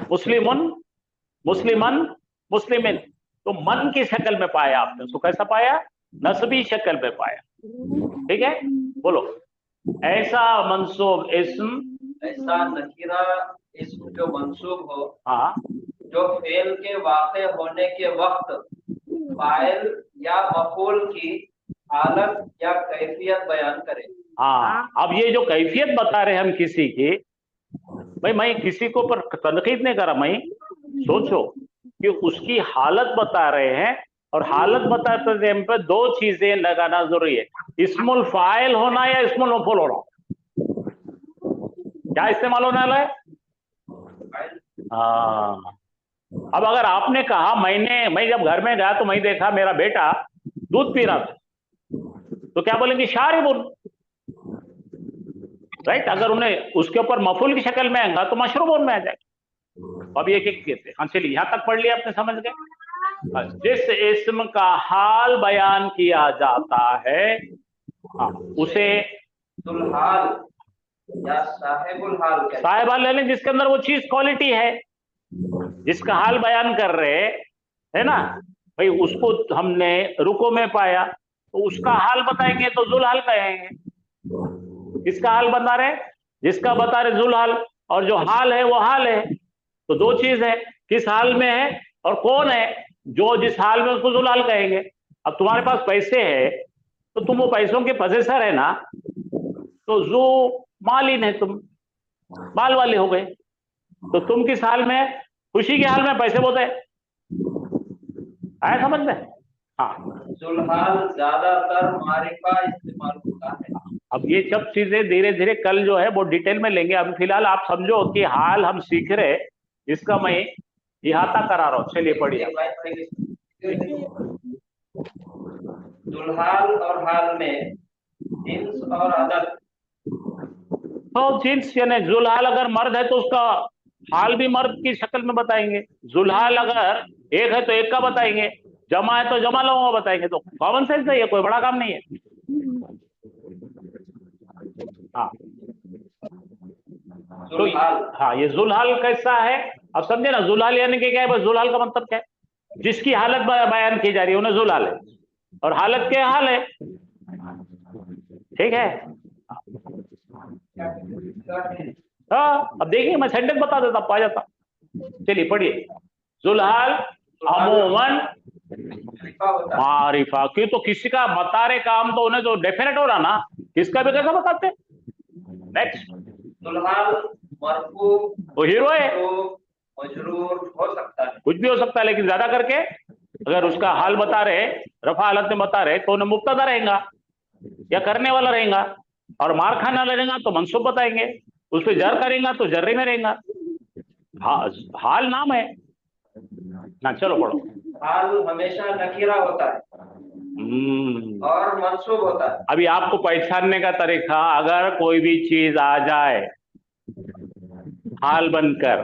मुस्लिमुन, मुस्लिमन, मुस्लिमिन। तो मन की शक्ल में पाया आपने उसको, कैसा पाया? नस्बी शक्ल में पाया, ठीक है? बोलो, ऐसा मंसूब इस्म, ऐसा नकीरा इस्म जो मंसूब हो, हाँ, जो फेल के वाक़े होने के वक्त फाइल या मफूल की हालत या कैफियत बयान करे। हाँ। अब ये जो कैफियत बता रहे हैं हम किसी की, भाई मैं किसी को पर तनकीद नहीं कर रहा, मैं सोचो कि उसकी हालत बता रहे हैं, और हालत बताते टाइम पे दो चीजें लगाना जरूरी है, इस्मुल फाइल होना या इस्मुल मफूल होना। क्या इस्तेमाल होने वाला है? हाँ। अब अगर आपने कहा मैं जब घर में गया तो मैं देखा मेरा बेटा दूध पी रहा था, तो क्या बोलेंगे? शारिबुन, राइट। अगर उन्हें उसके ऊपर मफूल की शक्ल में आएगा तो मशरूबुन में आ जाएगा। अब ये क्या कहते हैं? हाँ चलिए, यहां तक पढ़ लिया आपने, समझ गए। जिस इस्म का हाल बयान किया जाता है, हाँ, उसे दुल्हाल या साहिबुल हाल कहते हैं। साहिब हाल ले लें, जिसके अंदर वो चीज क्वालिटी है, जिसका हाल बयान कर रहे है ना। भाई उसको हमने रुको में पाया तो उसका हाल बताएंगे तो जुल हाल कहेंगे। किसका हाल बता रहे? जिसका बता रहे जुल हाल, और जो हाल है वो हाल है। तो दो चीज है, किस हाल में है और कौन है। जो जिस हाल में उसको जुल हाल कहेंगे। अब तुम्हारे पास पैसे है तो तुम वो पैसों के पजेसर है ना, तो जो मालिन है, तुम माल वाले हो गए। तो तुम किस हाल में है? खुशी के हाल में पैसे बहुत है। आया समझ में? हाँ। जुल्हाल ज्यादातर मारिफा इस्तेमाल होता है। अब ये सब चीजें धीरे धीरे कल जो है वो डिटेल में लेंगे। अभी फिलहाल आप समझो कि हाल हम सीख रहे, इसका मैं इहाता करा रहा हूं। चलिए पढ़िए। जुल्हाल और हाल में जिन्स और अदद। तो जिन्स यानी जुल्हाल अगर मर्द है तो उसका हाल भी मर्द की शक्ल में बताएंगे। जुल्हाल अगर एक है तो एक का बताएंगे, जमा है तो जमा लोगों का बताएंगे। तो कॉमन सेंस है, ये कोई बड़ा काम नहीं है। हाँ तो जुल्हाल, हाँ, ये जुल्हाल कैसा है अब समझे ना। जुल्हाल यानी कि क्या है? बस जुल्हाल का मतलब क्या है? जिसकी हालत बयान की जा रही है उन्हें जुल्हाल है, और हालत के हाल है। ठीक है। हाँ, अब देखिए मैं सेंटेंस बता देता, पा जाता। चलिए पढ़िए। जुल्हाल अमूमन मारिफा होता है। मारिफा की, तो किसी का बता रहे काम तो उन्हें तो डेफिनेट हो रहा ना, किसका भी कैसा बताते। नेक्स्ट। जुल्हाल मरफू वो हीरो है, तो मजरूर हो सकता है। कुछ भी हो सकता है, लेकिन ज्यादा करके अगर उसका हाल बता रहे, रफा हालत में बता रहे, तो उन्हें मुब्तदा रहेगा या करने वाला रहेगा, और मार खाने वाला रहेगा तो मंसूब बताएंगे, उस पर जर करेगा तो जर्रे में रहेगा। हाल नाम है ना। चलो पढ़ो। हाल हमेशा नकीरा होता है और मंसूब होता है। अभी आपको पहचानने का तरीका, अगर कोई भी चीज आ जाए हाल बनकर,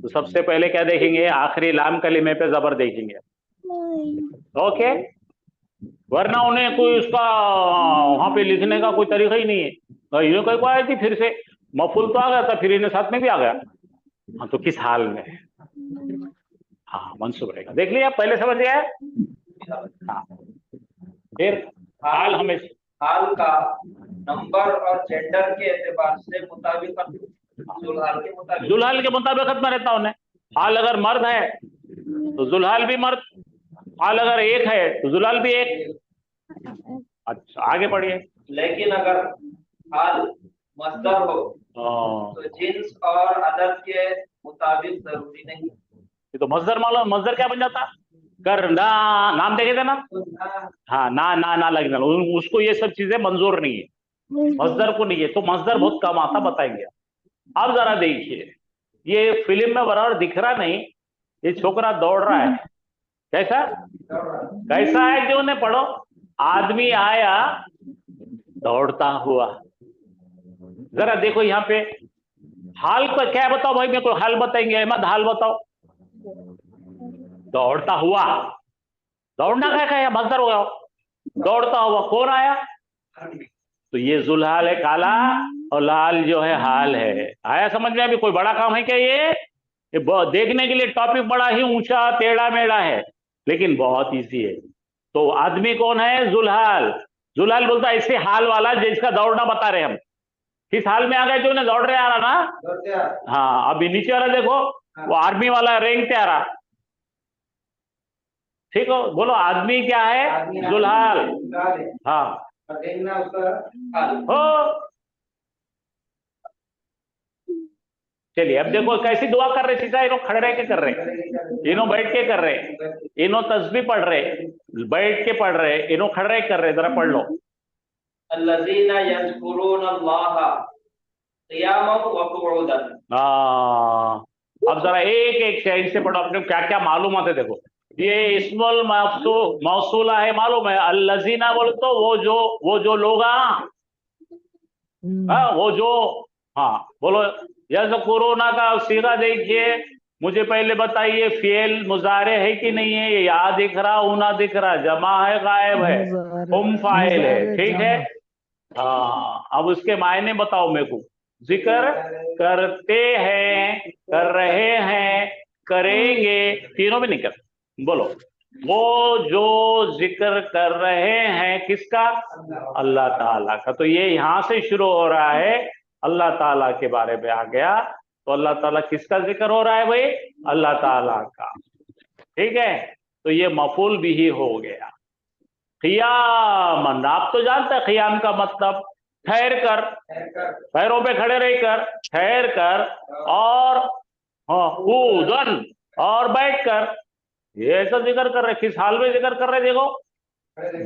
तो सबसे पहले क्या देखेंगे? आखिरी लाम कलीमे पे जबर देखेंगे। ओके, वरना उन्हें कोई उसका वहां पे लिखने का कोई तरीका ही नहीं है। ये कोई आया थी फिर से मफूल तो आ गया था, फिर इन्हें साथ में भी आ गया। हाँ, तो किस हाल में? हाँ, मंसूब रहेगा। देख लिया, पहले समझ गया। हाँ, फिर हाल हमेशा हाल का नंबर और जेंडर के एतबार से मुताबिक जुल्हाल के मुताबिक जुल्हाल के मुताबिक में रहता उन्हें। हाल अगर मर्द है तो जुल्हाल भी मर्द, हाल अगर एक है तो जुल्हाल भी एक। अच्छा, आगे पढ़िए। लेकिन अगर हाल मस्दर हो तो जिन्स और अदद के मुताबिक जरूरी नहीं। ये तो मजदर मालूम, मजदर क्या बन जाता? करना, नाम देखे थे ना। हाँ, ना लगना, उसको ये सब चीजें मंजूर नहीं है, मजदर को नहीं है। तो मजदर बहुत कम आता, बताएंगे। अब जरा देखिए, ये फिल्म में बराबर दिख रहा नहीं, ये छोकरा दौड़ रहा है। कैसा कैसा है कि उन्हें पढ़ो। आदमी आया दौड़ता हुआ। जरा देखो यहाँ पे हाल पर क्या बताओ भाई, मेरे को हाल बताएंगे अहमद, हाल बताओ। दौड़ता हुआ, दौड़ना क्या है? मजदर हो गया। दौड़ता हुआ कौन आया? तो ये जुल्हाल है काला, और लाल जो है हाल है। आया समझ में? अभी कोई बड़ा काम है क्या ये देखने के लिए टॉपिक बड़ा ही ऊंचा टेढ़ा मेढ़ा है, लेकिन बहुत इजी है। तो आदमी कौन है? जुल्हाल। जुलाल बोलता है ऐसे हाल वाला जिसका दौड़ना बता रहे हम, किस हाल में आ गए जो उन्हें दौड़ रहे आ रहा ना। हाँ, अभी नीचे वाला देखो, वो आर्मी वाला रेंगते आ रहा। ठीक हो, बोलो आदमी क्या है? जुलहाल। हाँ हो। चलिए अब देखो कैसी दुआ कर रहे सीधा, इन्हों खड़े रह के कर रहे, इन्हों बैठ के कर रहे, इन्हों तस्बीह पढ़ रहे, बैठ के पढ़ रहे, इन्हों खड़े रह के कर रहे। जरा पढ़ लो। अल्लज़ीना यज़कुरूनल्लाह क़ियामन व क़ुऊदन। अब जरा एक एक चैन से पढ़ो, अपने क्या क्या मालूम है देखो। ये इस्मुल मौसूला है, मालूम है। अल्लज़ीना बोल तो वो जो लोग, हाँ वो जो, हाँ बोलो। यज़कुरूना का सीगा देखिए, मुझे पहले बताइए फेल मुजारे है कि नहीं है? ये या दिख रहा, ऊना दिख रहा, जमा है, गायब है, हुम फाइल है, ठीक है। हाँ, अब उसके मायने बताओ मेरे को। जिक्र करते हैं, कर रहे हैं, करेंगे, तीनों में नहीं कर। बोलो, वो जो जिक्र कर रहे हैं किसका? अल्लाह ताला का। तो ये यहां से शुरू हो रहा है, अल्लाह ताला के बारे में आ गया। तो अल्लाह ताला किसका जिक्र हो रहा है भाई? अल्लाह ताला का, ठीक है। तो ये मफूल भी ही हो गया। क़ियामन, आप तो जानते हैं क़ियाम का मतलब ठहर कर, पैरों पे खड़े रहकर, ठहर कर, और हाँ क़ुऊदन, और बैठ कर। ये ऐसा जिक्र कर रहे, किस हाल में जिक्र कर रहे? देखो,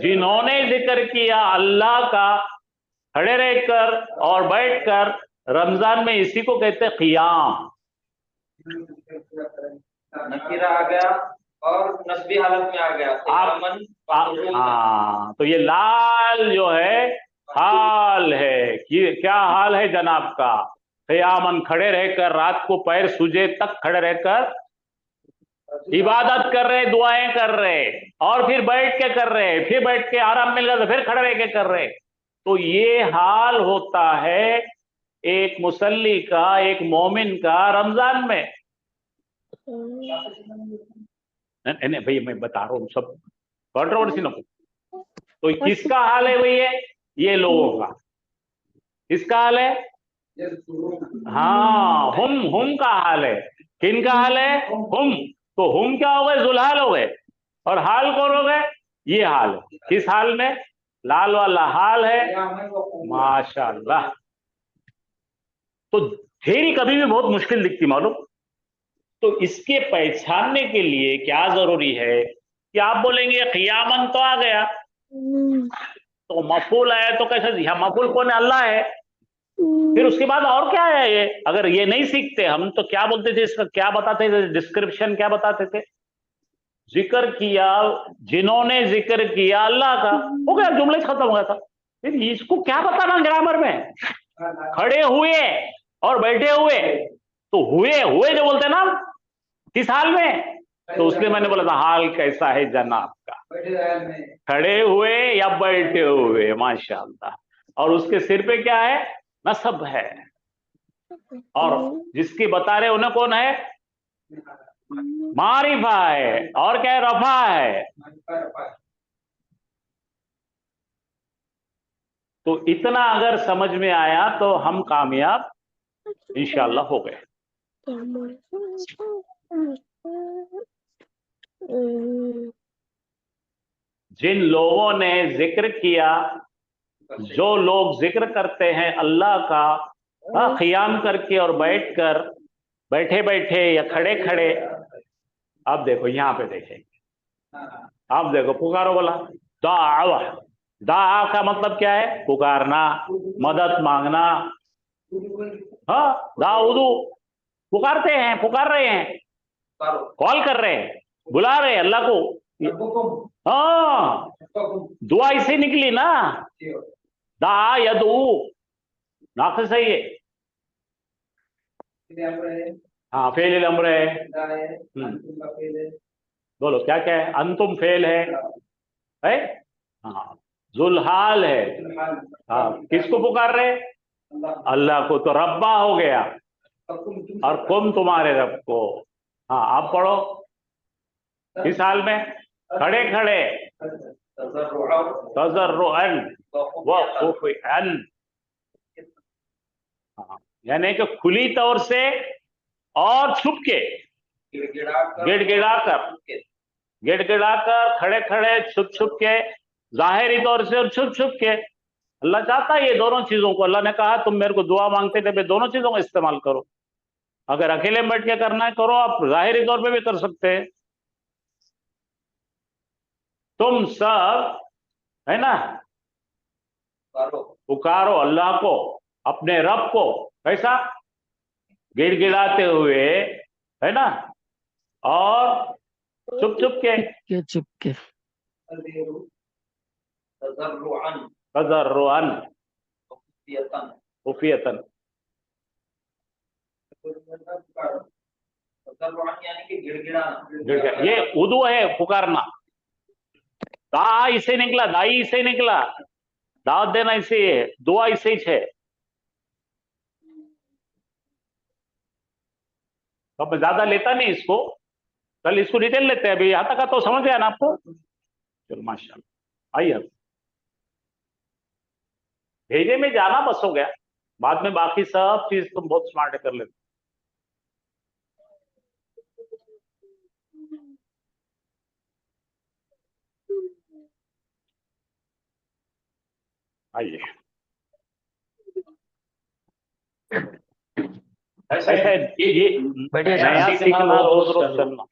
जिन्होंने जिक्र किया अल्लाह का खड़े रहकर और बैठकर, रमजान में इसी को कहते हैं क़ियाम। नकीरा आ गया और नस्बी हालत में आ गया। हाँ, तो ये लाल जो है हाल है कि क्या हाल है जनाब का? क़ियामन, खड़े रहकर, रात को पैर सूजे तक खड़े रहकर इबादत कर रहे, दुआएं कर रहे, और फिर बैठ के कर रहे, फिर बैठ के आराम मिल गया तो फिर खड़े रह के कर रहे। तो ये हाल होता है एक मुसल्ली का, एक मोमिन का रमजान में। नहीं भैया, मैं बता रहा हूँ, सब कंट्रोवर्सी ना। तो किसका हाल है भैया? ये लोगों का। किसका हाल है? हाँ, हुम का हाल है। किन का हाल है? हुम। तो हुम क्या हो गए? जुलहाल हो गए। और हाल कौन हो गए? ये हाल है। किस हाल में? लाल वाला हाल है। माशाअल्लाह। तो थ्योरी कभी भी बहुत मुश्किल दिखती, मालूम। तो इसके पहचानने के लिए क्या जरूरी है कि आप बोलेंगे क़ियामन तो आ गया, तो मफूल आया, तो कैसे? मफूल कौन है? अल्लाह है। फिर उसके बाद और क्या है? ये अगर ये नहीं सीखते हम तो क्या बोलते थे इसका? क्या बताते थे? डिस्क्रिप्शन क्या बताते थे? जिक्र किया, जिन्होंने जिक्र किया अल्लाह का, हो गया, जुमले खत्म हो गया था। फिर इसको क्या बताना ग्रामर में? खड़े हुए और बैठे हुए, तो हुए हुए जो बोलते ना, किस हाल में? तो उसलिए मैंने बोला था हाल कैसा है जनाब का, खड़े हुए या बैठे हुए। माशाअल्लाह। और उसके सिर पे क्या है? नसब है। और जिसकी बता रहे उन्हें कौन है? मारिफा है। और क्या है? रफा है। तो इतना अगर समझ में आया तो हम कामयाब इंशाअल्लाह हो गए। जिन लोगों ने जिक्र किया, जो लोग जिक्र करते हैं अल्लाह का, हाँ, क़ियाम करके और बैठकर, बैठे बैठे या खड़े खड़े। अब देखो यहां पे देखें, आप देखो, पुकारो बोला, दावा। दाआ का मतलब क्या है? पुकारना, मदद मांगना। हाँ, दाऊदू, पुकारते हैं, पुकार रहे हैं, कॉल कर रहे हैं, बुला रहे हैं अल्लाह को। हाँ, दुआ इससे निकली ना, दा यदू, नाक़िस है ये। हाँ, फेल अम्र है। बोलो क्या क्या है? अंतुम फेल है? हाँ, जुलहाल है। हाँ, किसको पुकार रहे? अल्लाह को। तो रब्बा हो गया, और कुम तुम्हारे रब को। हाँ, आप पढ़ो। किस हाल में? खड़े खड़े, तज़र्रुअन, वखुफियन। हाँ, यानी कि खुली तौर से और छुप के, गिड़गिड़ाकर, खड़े खड़े, छुप छुप के, जाहिरी तौर से और छुप छुप के। अल्लाह चाहता है ये दोनों चीजों को। अल्लाह ने कहा तुम मेरे को दुआ मांगते थे, मैं दोनों चीजों का इस्तेमाल करो। अगर अकेले में बैठ के करना है करो, आप जाहिरी तौर पे भी कर सकते हैं। तुम सब, है ना, पुकारो अल्लाह को, अपने रब को, कैसा, गिड़गिड़ाते हुए, है ना, और चुप चुप के, चुपके तज़र्रुअन, खुफियतन। यानी कि गिड़गिड़ाना, ये उदू है, पुकारना। दा इसे निकला, दाई इसे निकला, दावत देना इसे है, दुआ इसे ही है। तो मैं ज्यादा लेता नहीं इसको, कल इसको डिटेल लेते हैं। अभी यहां तक तो समझ गया ना आपको? चलो माशाल्लाह, आइए भेजे में जाना बस हो गया, बाद में बाकी सब चीज तुम बहुत स्मार्ट कर लेते। आइए, ऐसा है ये नया सीखना, रोज रोज करना।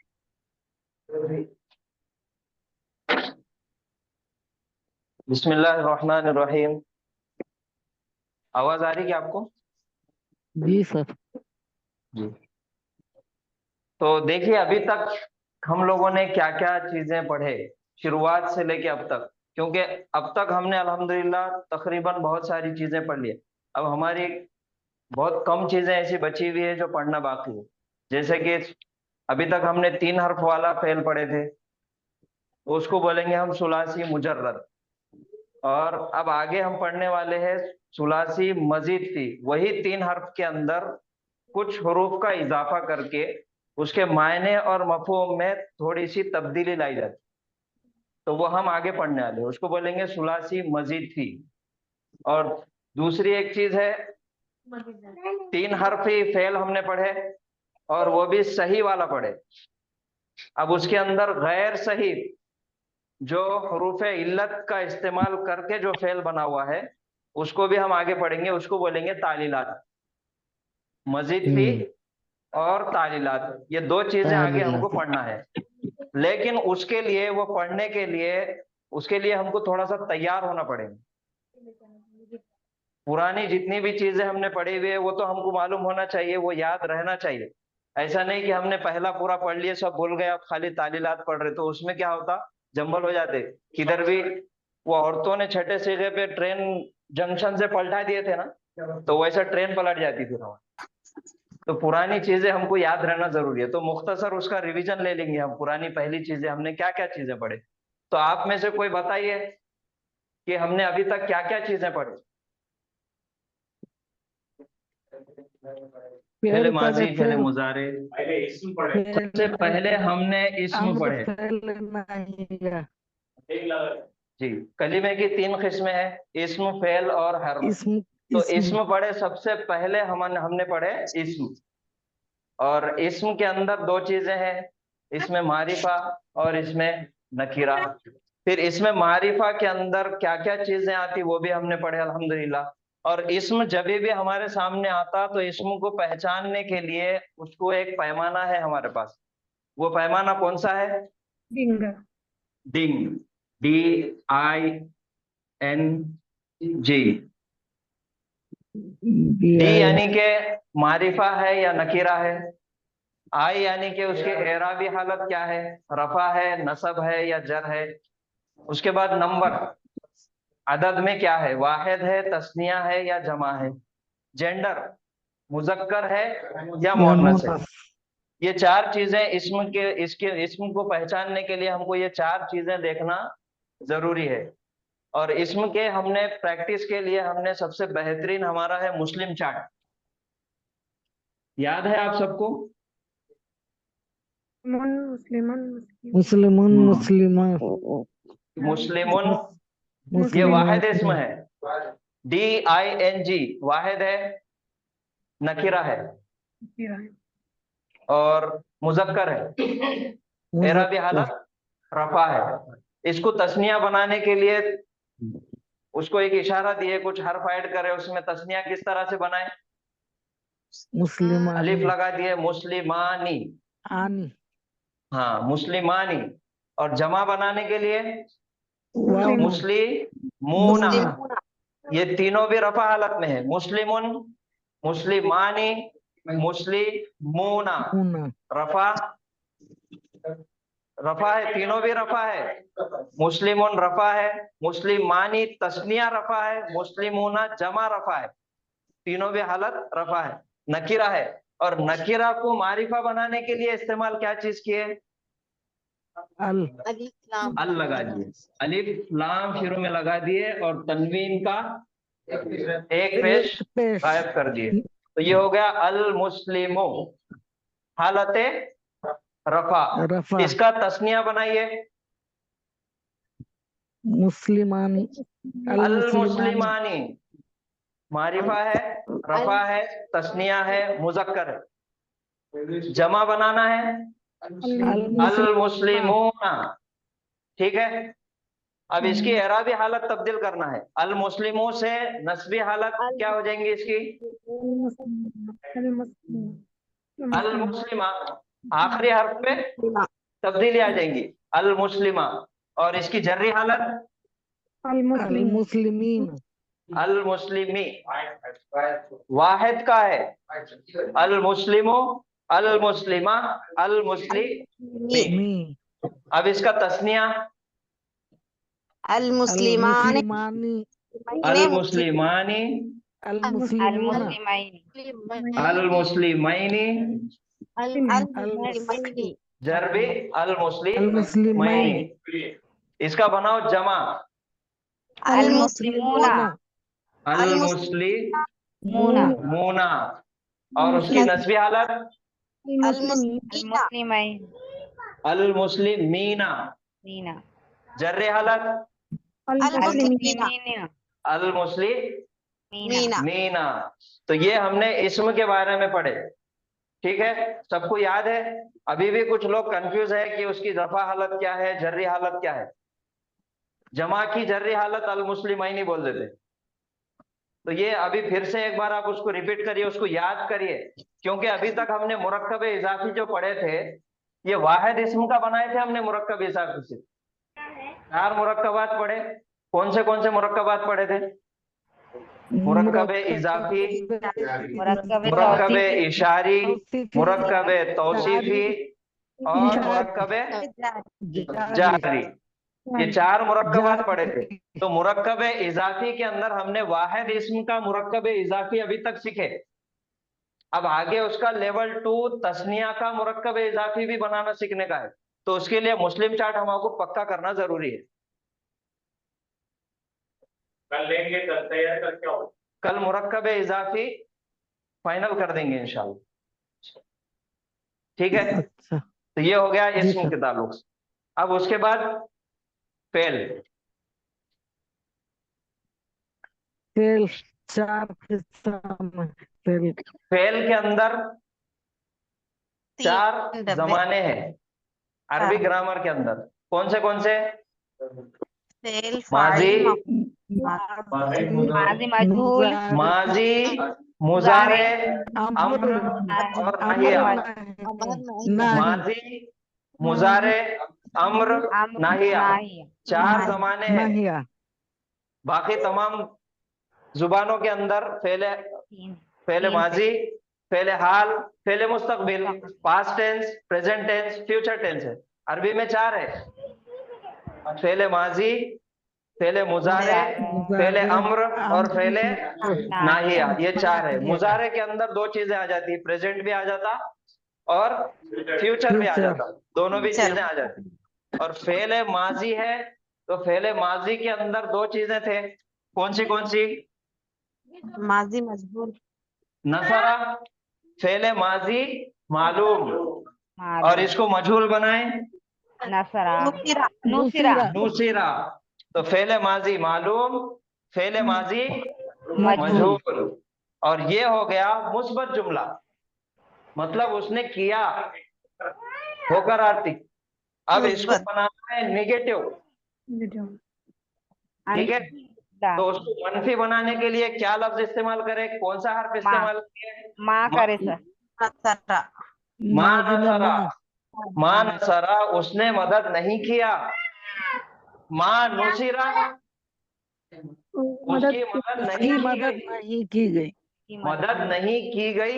बिस्मिल्लाहिर्रहमानिर्रहीम। आवाज आ रही है आपको? जी सर। जी। तो देखिए अभी तक हम लोगों ने क्या क्या चीजें पढ़े, शुरुआत से लेके अब तक, क्योंकि अब तक हमने अल्हम्दुलिल्लाह तकरीबन बहुत सारी चीजें पढ़ ली। अब हमारी बहुत कम चीजें ऐसी बची हुई है जो पढ़ना बाकी है। जैसे कि अभी तक हमने 3 हर्फ वाला फेल पढ़े थे, उसको बोलेंगे हम सुलासी मुजर्रद। और अब आगे हम पढ़ने वाले हैं सुलासी मजीद फी, वही 3 हर्फ के अंदर कुछ हुरूफ का इजाफा करके उसके मायने और मफहूम में थोड़ी सी तब्दीली लाई जाती, तो वो हम आगे पढ़ने वाले हैं, उसको बोलेंगे सुलासी मजीद फी। और दूसरी एक चीज है, 3 हर्फी फेल हमने पढ़े और वो भी सही वाला पढ़े। अब उसके अंदर गैर सही जो हुरूफ इल्लत का इस्तेमाल करके जो फेल बना हुआ है उसको भी हम आगे पढ़ेंगे, उसको बोलेंगे तालीलात। मजीद फी और तालीलात, ये 2 चीजें आगे हमको पढ़ना है। लेकिन उसके लिए, वो पढ़ने के लिए, उसके लिए हमको थोड़ा सा तैयार होना पड़ेगा। पुरानी जितनी भी चीजें हमने पढ़ी हुई है वो तो हमको मालूम होना चाहिए, वो याद रहना चाहिए। ऐसा नहीं कि हमने पहला पूरा पढ़ लिया सब भूल गए, अब खाली तालीलात पढ़ रहे, तो उसमें क्या होता, जंबल हो जाते। किधर भी वो औरतों ने छठे सीढ़े पे ट्रेन जंक्शन से पलटा दिए थे ना, तो वैसा ट्रेन पलट जाती थी वहां। तो पुरानी चीजें हमको याद रहना जरूरी है, तो मुख्तसर उसका रिवीजन ले लेंगे हम। पुरानी पहली चीजें हमने क्या क्या चीजें पढ़े, तो आप में से कोई बताइए कि हमने अभी तक क्या क्या चीजें पढ़ी। पहले माजी, पहले मुजारे, पहले इस्म पढ़े। सबसे पहले हमने इस्म पढ़े जी। कलीमे की 3 किस्में हैं, इस्म, फेल और हर्फ। तो इस्म पढ़े, सबसे पहले हमने पढ़े इस्म। और इस्म के अंदर 2 चीजें हैं, इसमें मारिफा और इसमें नकीरा। फिर इसमें मारिफा के अंदर क्या क्या चीजें आती वो भी हमने पढ़े अल्हम्दुलिल्लाह। और इस्म जब भी हमारे सामने आता तो इस्म को पहचानने के लिए उसको एक पैमाना है हमारे पास। वो पैमाना कौन सा है? डिंग, DING। डी यानी के मारिफा है या नकीरा है। आई यानी कि उसकी एराबी हालत क्या है, रफा है, नसब है या जर है। उसके बाद नंबर, अदद में क्या है, वाहिद है, तस्निया है या जमा है। जेंडर, मुजक्कर है या मुअन्नस है। ये 4 चीजें इसके इस्म को पहचानने के लिए हमको ये 4 चीजें देखना जरूरी है। और इस्म के हमने प्रैक्टिस के लिए हमने सबसे बेहतरीन हमारा है मुस्लिम चार्ट, याद है आप सबको? मुस्लिमुन ये मुस्लिम वाहिद इसम है, DING वाहिद है, नकीरा है और मुजक्कर है, एराबी हालत रफा है। इसको तस्निया बनाने के लिए उसको एक इशारा दिए, कुछ हर्फ ऐड करे, उसमें तस्निया किस तरह से बनाए? मुस्लिम अलिफ लगा दिए, मुस्लिमानी, आनी हाँ मुस्लिमानी। और जमा बनाने के लिए वाव मुस्लिमूना, ये तीनों भी रफा हालत में है, मुस्लिमुन, मुस्लिमानी, मुस्लिमूना, मुना रफा रफा है, तीनों भी रफा है। मुस्लिमुन रफा है, मुस्लिमानी तस्निया रफा है, मुस्लिमूना जमा रफा है, तीनों भी हालत रफा है, नकीरा है। और नकीरा को मारिफा बनाने के लिए इस्तेमाल क्या चीज किए? अल अल लगा दिए, अलिफ लाम शुरू में लगा दिए और तनवीन का एक पेश पेश गायब कर दिए। तो ये हो गया अल मुस्लिमो हालते रफा। रफा इसका तस्निया बनाइए, मुस्लिमानी अल मुस्लिमानी, मारिफा है, रफा है, तस्निया है, मुजक्कर है। जमा बनाना है अल मुस्लिमोना, ठीक है। अब इसकी एराबी हालत तब्दील करना है, अल मुस्लिमों से नस्बी हालत क्या हो जाएंगी इसकी? अल मुस्लिमा, आखिरी हर्फ पे तब्दीली आ जाएंगी, अल मुस्लिमा। और इसकी जर्री हालत अल मुस्लिमीन अल मुस्लिमी, वाहिद का है, अल मुस्लिमो, अल मुस्लिमा, अल मुस्लिमी। मी अब इसका तस्निया अल मुस्लिमानी अल मुस्लिमानी, अल मुस्लिमूना अल मुस्लिमैनी, अल जरबी अल मुस्लिमैनी। मुस्लिमैन इसका बनाओ जमा अल मुस्लिमूना अल मुस्लिमूना। और उसकी नस्बी हालत अल मुस्लिमीना, जर्रे हालत अल मुस्लिमीना। तो ये हमने इस्म के बारे में पढ़े, ठीक है, सबको याद है? अभी भी कुछ लोग कंफ्यूज है कि उसकी रफा हालत क्या है, जर्री हालत क्या है। जमा की जर्री हालत अल मुस्लिमैनी बोल देते। तो ये अभी फिर से एक बार आप उसको रिपीट करिए, उसको याद करिए, क्योंकि अभी तक हमने मुरक्कब इजाफी जो पढ़े थे, ये वाहिद इस्म का बनाए थे हमने मुरक्कब इजाफी से। 4 मुरक्कबात पढ़े। कौन से मुरक्कबात पढ़े थे? मुरक्कब इजाफी, मुरक्कब इशारी, मुरक्कब तौसीफी और मुरक्कब जारी। ये 4 मुरक्कबात पढ़े थे। तो मुरक्कब इजाफी के अंदर हमने वाहिद इस्म का मुरक्कब इजाफी अभी तक सीखे। अब आगे उसका लेवल 2 तस्निया का मुरक्कब इजाफी भी बनाना सीखने का है। तो उसके लिए मुस्लिम चार्ट हमको पक्का करना जरूरी है। कल लेंगे, कल तैयार करके आओ। कल मुरक्कब इजाफी फाइनल कर देंगे इंशाल्लाह, ठीक है। अच्छा तो ये हो गया जी इस्म सर। के ताल्लुक से। अब उसके बाद फेल। फेल 4 हिस्सा में फेल फेल के अंदर 4 जमाने हैं अरबी ग्रामर के अंदर। कौन से? माजी, माजी, मुजारे, अम्र और नाहिया। माजी, मुजारे, अम्र, नाहिया, 4 जमाने हैं। नाहिया बाकी तमाम जुबानों के अंदर फेले माजी, फेले हाल, फेले मुस्तकबिल, past tense, present tense, future tense है। अरबी में 4 है, फेले माजी, फेले मुजारे, फेले अम्र और फेले नाहिया। ये 4 है। मुजारे के अंदर 2 चीजें आ जाती, प्रेजेंट भी आ जाता और फ्यूचर भी आ जाता, दोनों भी चीजें आ जाती। और फेले माजी है, तो फेले माजी के अंदर 2 चीजें थे। कौन सी? माजी मजबूर, नसरा, फेले माजी मालूम, और इसको मजहूल बनाए नुसिरा नुसिरा। तो फेले माजी मालूम, फेले माजी मजबूर मजहूल, और ये हो गया मुस्बत जुमला, मतलब उसने किया होकर आर्टिक। अब इसको मुस्बत। बनाना है निगेटिव, ठीक है। तो उसको मनफी बनाने के लिए क्या लफ्ज इस्तेमाल करें, कौन सा हर्फ इस्तेमाल करें? माँ करे सर। नसरा। माँ माजी में नसरा, माँ माँ नसरा उसने मदद नहीं किया। माँ नुसिरा उसकी मदद उसकी नहीं की मदद गई, नहीं की गई। मदद नहीं की गई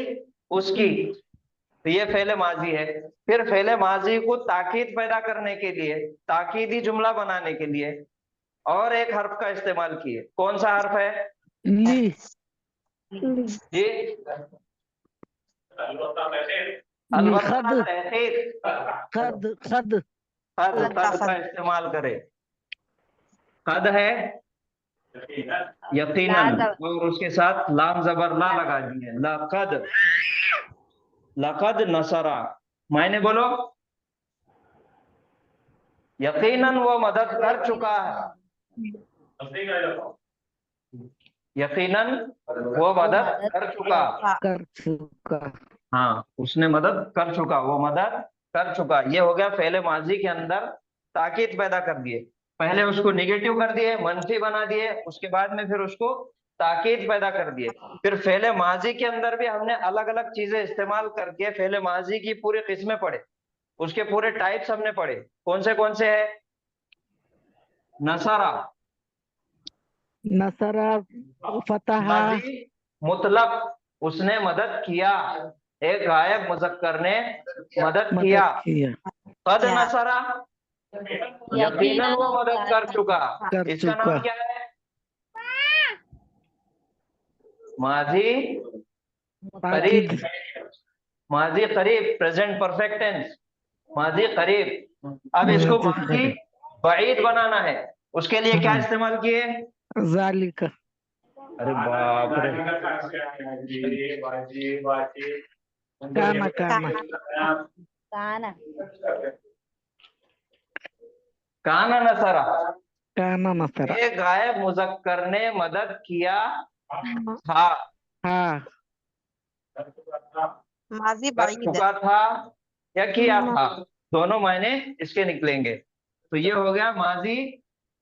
उसकी। तो ये फेले माजी है। फिर फेले माजी को ताकीद पैदा करने के लिए, ताकीदी जुमला बनाने के लिए और एक हर्फ का इस्तेमाल किए। कौन सा हर्फ है ली जी? अलबत्ता खद तहकीक, खद खद कद का इस्तेमाल करे। कद है यकीनन, और उसके साथ लाम जबर ला लगा दिए, लकद, लकद नसरा। मायने बोलो, यकीनन वो मदद कर चुका है, यकीनन वो मदद कर चुका। कर चुका। हाँ, उसने मदद कर चुका, वो मदद कर चुका। ये हो गया फेले माजी के अंदर ताकीद पैदा कर दिए। पहले उसको निगेटिव कर दिए, मनफी बना दिए, उसके बाद में फिर उसको ताकीद पैदा कर दिए। फिर फेले माजी के अंदर भी हमने अलग अलग चीजें इस्तेमाल करके फेले माजी की पूरी किस्में पढ़े, उसके पूरे टाइप्स हमने पढ़े। कौन से है? नसरा, नसरा फतहा माजी मुतलक, उसने मदद किया, एक गायब मुजक्कर ने मदद किया। मदद किया कद नसरा, यकीनन वो मदद कर चुका। कर इसका चुका। नाम क्या है? माजी ताकीद करीब, माजी करीब, प्रेजेंट परफेक्ट टेंस, माजी करीब। अब इसको माजी माजी करीब। बईद बनाना है, उसके लिए क्या हाँ। इस्तेमाल किए? जालिका अरे बाप रे, काना काना काना काना नसरा, काना नसरा एक गायब मुजक्कर ने मदद किया था, हाँ माजी कर बईद। चुका था या किया था, दोनों मायने इसके निकलेंगे। तो ये हो गया माजी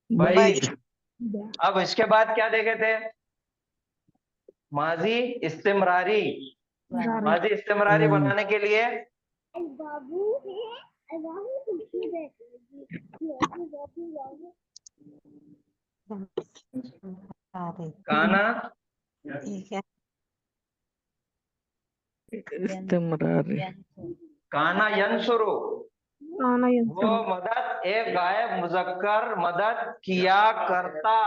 बईद अब इसके बाद क्या देखे थे? माजी इस्तिमरारी। माजी इस्तिमरारी बनाने के लिए काना ठीक है। इस्तिमरारी काना यंसुरु, वो मदद, एक गायब मुजक्कर मदद किया करता,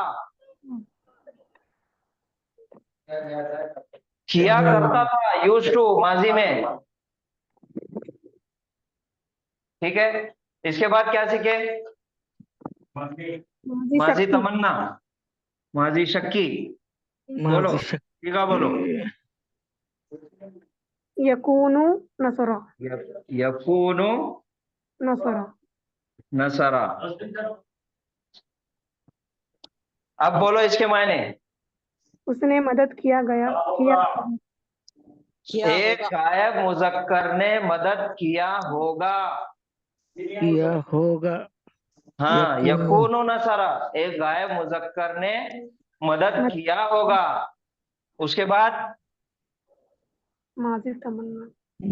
किया करता था, यूज टू माजी में, ठीक है। इसके बाद क्या सीखे? माजी तमन्ना, माजी शक्की, बोलो, माजी ठीक है, बोलो। यकूनु नसरा यकूनु नसरा नसरा। अब बोलो इसके मायने। उसने मदद किया गया किया एक गायब मुजक्कर ने मदद किया होगा। किया होगा। हाँ, यकूनु। यकूनु नसरा, एक गायब मुजक्कर ने मदद किया होगा। उसके बाद माजी तमन्ना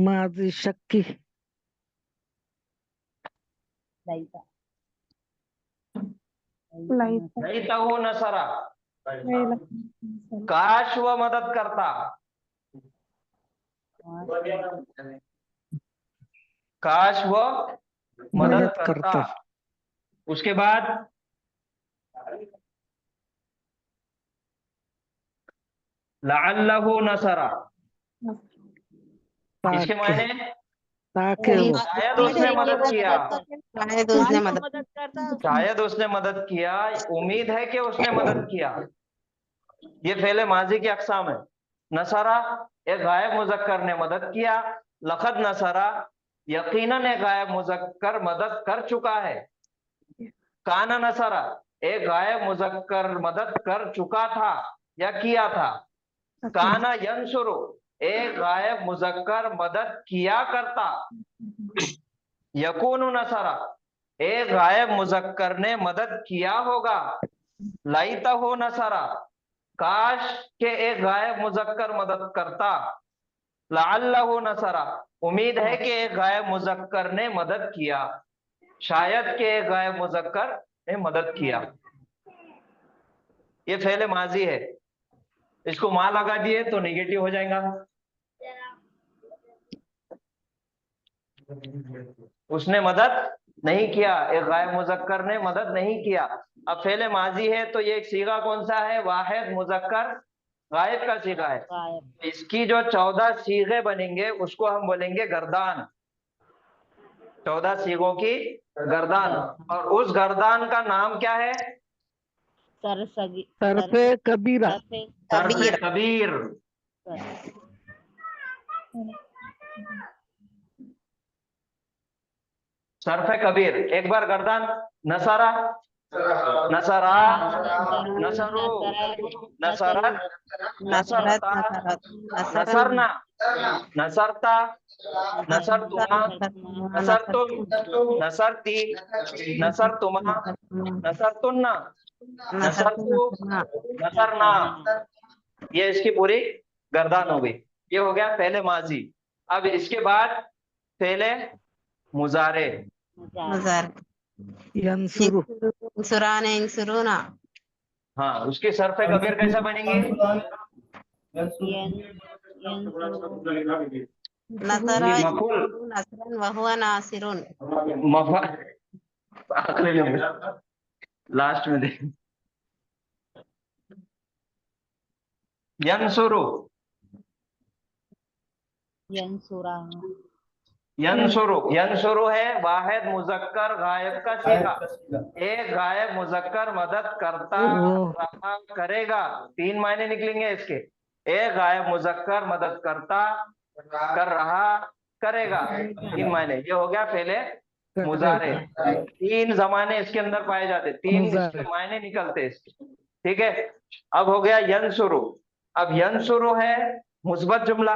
माजी शक्की लाइका लाइका नहीं तो नसरा, काश वह मदद करता, काश वह मदद करता। उसके बाद लअल्लहु नसरा, इसके मायने ताकि वो शायद उसने मदद किया, शायद उसने मदद। शायद उसने मदद किया, उम्मीद है कि उसने मदद किया। ये फेले माजी की अकसाम है। नसरा, एक गायब मुजक्कर ने मदद किया। लखद नसरा, यकीनन एक गायब मुजक्कर मदद कर चुका है। काना नसरा, एक गायब मुजक्कर मदद कर चुका था या किया था। काना यंसुरु, एक गायब मुजक्कर मदद किया करता। यकूनु नसरा, एक गायब मुजक्कर ने मदद किया होगा। लाइता हो नसरा, काश के एक गायब मुजक्कर मदद करता। लअल्लहु नसरा, उम्मीद है कि एक गायब मुजक्कर ने मदद किया। शायद के एक गायब मुजक्कर ने मदद किया। ये फेले माजी है, इसको मां लगा दिए तो नेगेटिव हो जाएगा। उसने मदद नहीं किया, एक गायब मुजक्कर ने मदद नहीं किया। अब फेले माजी है तो ये सीगा कौन सा है? वाहिद मुजक्कर गायब का सीगा है। गायब। इसकी जो 14 सीगे बनेंगे उसको हम बोलेंगे गर्दान। 14 सीगों की गर्दान। और उस गर्दान का नाम क्या है? सरसगी सरफे कबीरा। सरफे सरफे कबीर। सरफे कबीर। एक बार गर्दान। नसरा, नसरा, नसरू, नसरत, नसरत नसरता, नसरत नसरना, नसरता, नसरतुमा, नसरतुम, नसरती, नसरतुमा, नसरतुन्ना, नसरतु, नसरना। ये इसकी पूरी गर्दान हो गई। ये हो गया पहले माजी। अब इसके बाद पहले मुजारे। मुजार यंसुरु। इंसुरान इंसुरूना हाँ, उसकी सरफे कबीर कैसा बनेंगे? नसरा मफूल। नसरन वहुवा नासिरुन मफा आखिरी में, लास्ट में देख। यंसुरु, यंसुरा यंसुरु, यंसुरु है वाहिद मुजक्कर गायब का सीगा। एक गायब मुजक्कर मदद करता रहा करेगा। 3 मायने निकलेंगे इसके। एक गायब मुजक्कर मदद करता, कर रहा, करेगा। 3 मायने। ये हो गया पहले मुजारे। 3 जमाने इसके अंदर पाए जाते, 3 मुजारे। इसके मायने निकलते इसके। ठीक है। अब हो गया यंसुरु। अब यंसुरु है मुस्बत जुमला।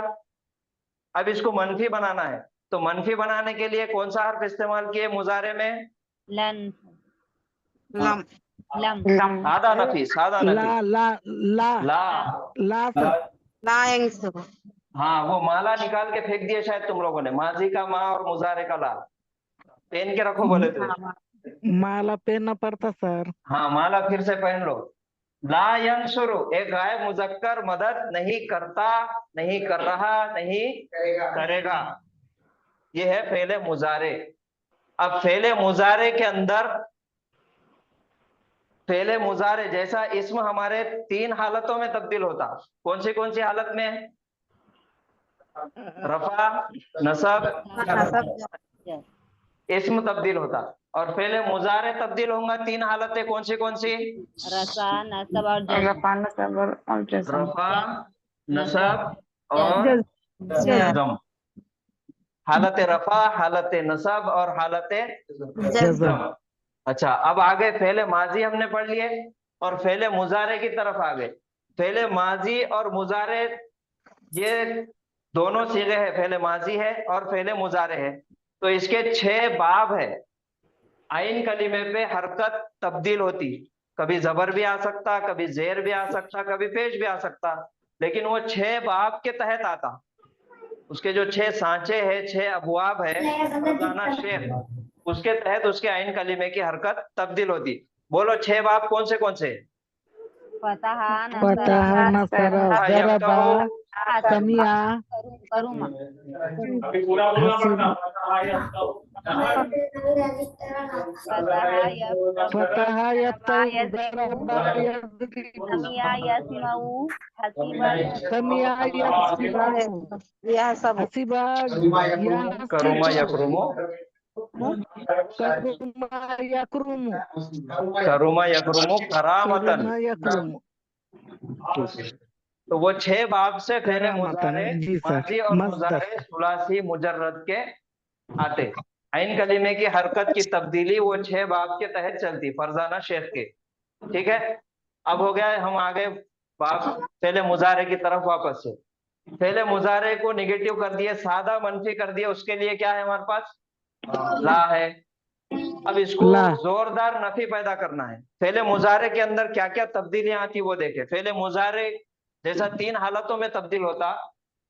अब इसको मनफी बनाना है, तो मनफी बनाने के लिए कौन सा हर्फ इस्तेमाल किए मुजारे में? लन लम लम आधा नफी, सादा ला नफी। ला ला ला। ला सर। ला यंसुरु हाँ, वो माला निकाल के फेंक दिए शायद तुम लोगों ने। माजी का माँ और मुजारे का ला पहन के रखो बोले थे। माला पहनना पड़ता सर। हाँ, माला फिर से पहन लो। ला यंसुरु, एक गायब मुजक्कर मदद नहीं करता, नहीं कर रहा, नहीं करेगा। ये है फेले मुजारे। अब फेले मुजारे के अंदर, फेले मुजारे जैसा इसम हमारे 3 हालतों में तब्दील होता। कौन सी हालत में? रफा, नसब, नसब इसम तब्दील होता। और फेले मुजारे तब्दील होंगे 3 हालतें। कौन सी? रसा नसब और जज्म। रफा, नसब और जज्म। हालत रफा, हालत नसब और हालत जज्म। अच्छा, अब आगे फेले माजी हमने पढ़ लिए और फेले मुजारे की तरफ आ गए। फेले माजी और मुजारे ये दोनों सीगे हैं, फेले माजी है और फेले मुजारे है। तो इसके 6 बाब है। आइन कलीमे पे हरकत तब्दील होती, कभी जबर भी आ सकता, कभी जेर भी आ सकता, कभी पेश भी आ सकता, लेकिन वो 6 बाब के तहत आता। उसके जो 6 सांचे है, 6 अबवाब है, फरजाना शेख, उसके तहत उसके आइन कलीमे की हरकत तब्दील होती। बोलो 6 बाब कौन से? फतहा फतहा नसरा जरबा समिया करुमा फतहा यफ्तहु जरबा यज़रिबु समिया यस्मऊ हसीबा समिया यस्मउ यह सब हसीबा करुमा यकरुमो, करुमा यकरुमु करुमा यकरुमो करामतन। करुमा यकरुमु। तो वो 6 बाब से फेले मुजारे, जी सर। माजी और मज़दर। मुजारे सुलासी मुजर्रद के आते। आइन कलीमे की हरकत की तब्दीली वो 6 बाब के तहत चलती, फरजाना शेख के। ठीक है, अब हो गया है, हम आगे पहले मुजारे की तरफ वापस से। पहले मुजारे को निगेटिव कर दिए, सादा मनफी कर दिए, उसके लिए क्या है हमारे पास? ला है। अब इसको ला। जोरदार नफी पैदा करना है। पहले मुजारे के अंदर क्या क्या तब्दीलियां आती वो देखे। पहले मुजारे जैसा 3 हालतों में तब्दील होता,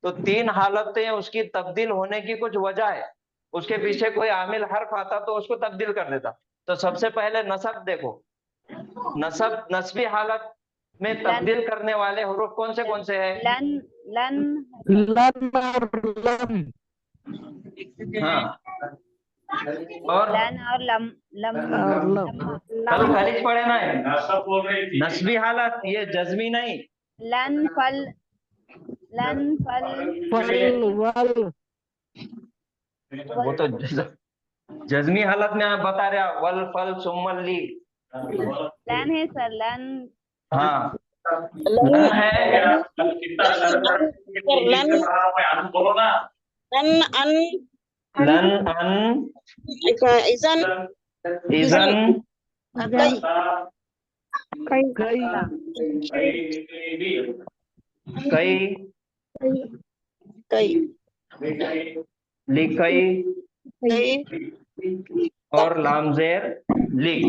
तो 3 हालतें उसकी तब्दील होने की कुछ वजह है, उसके पीछे कोई आमिल हर्फ आता तो उसको तब्दील कर देता। तो सबसे पहले नसब देखो, नसब नस्बी हालत में तब्दील करने वाले हुरूफ कौन से हैं? लन लन लन और लम। हाँ, और लन और लम लम और लम। कल खारिज पढ़े ना है, नस्बी हालत, ये जज्मी नहीं। लन फल फल वल। वो तो जज्मी हालत में आप बता रहे हो, वल फल सुम्मल ली। लन है सर, लन हाँ, लन है। लन अन इजन इजन कई कई कई लिकई और लामजेर लिक।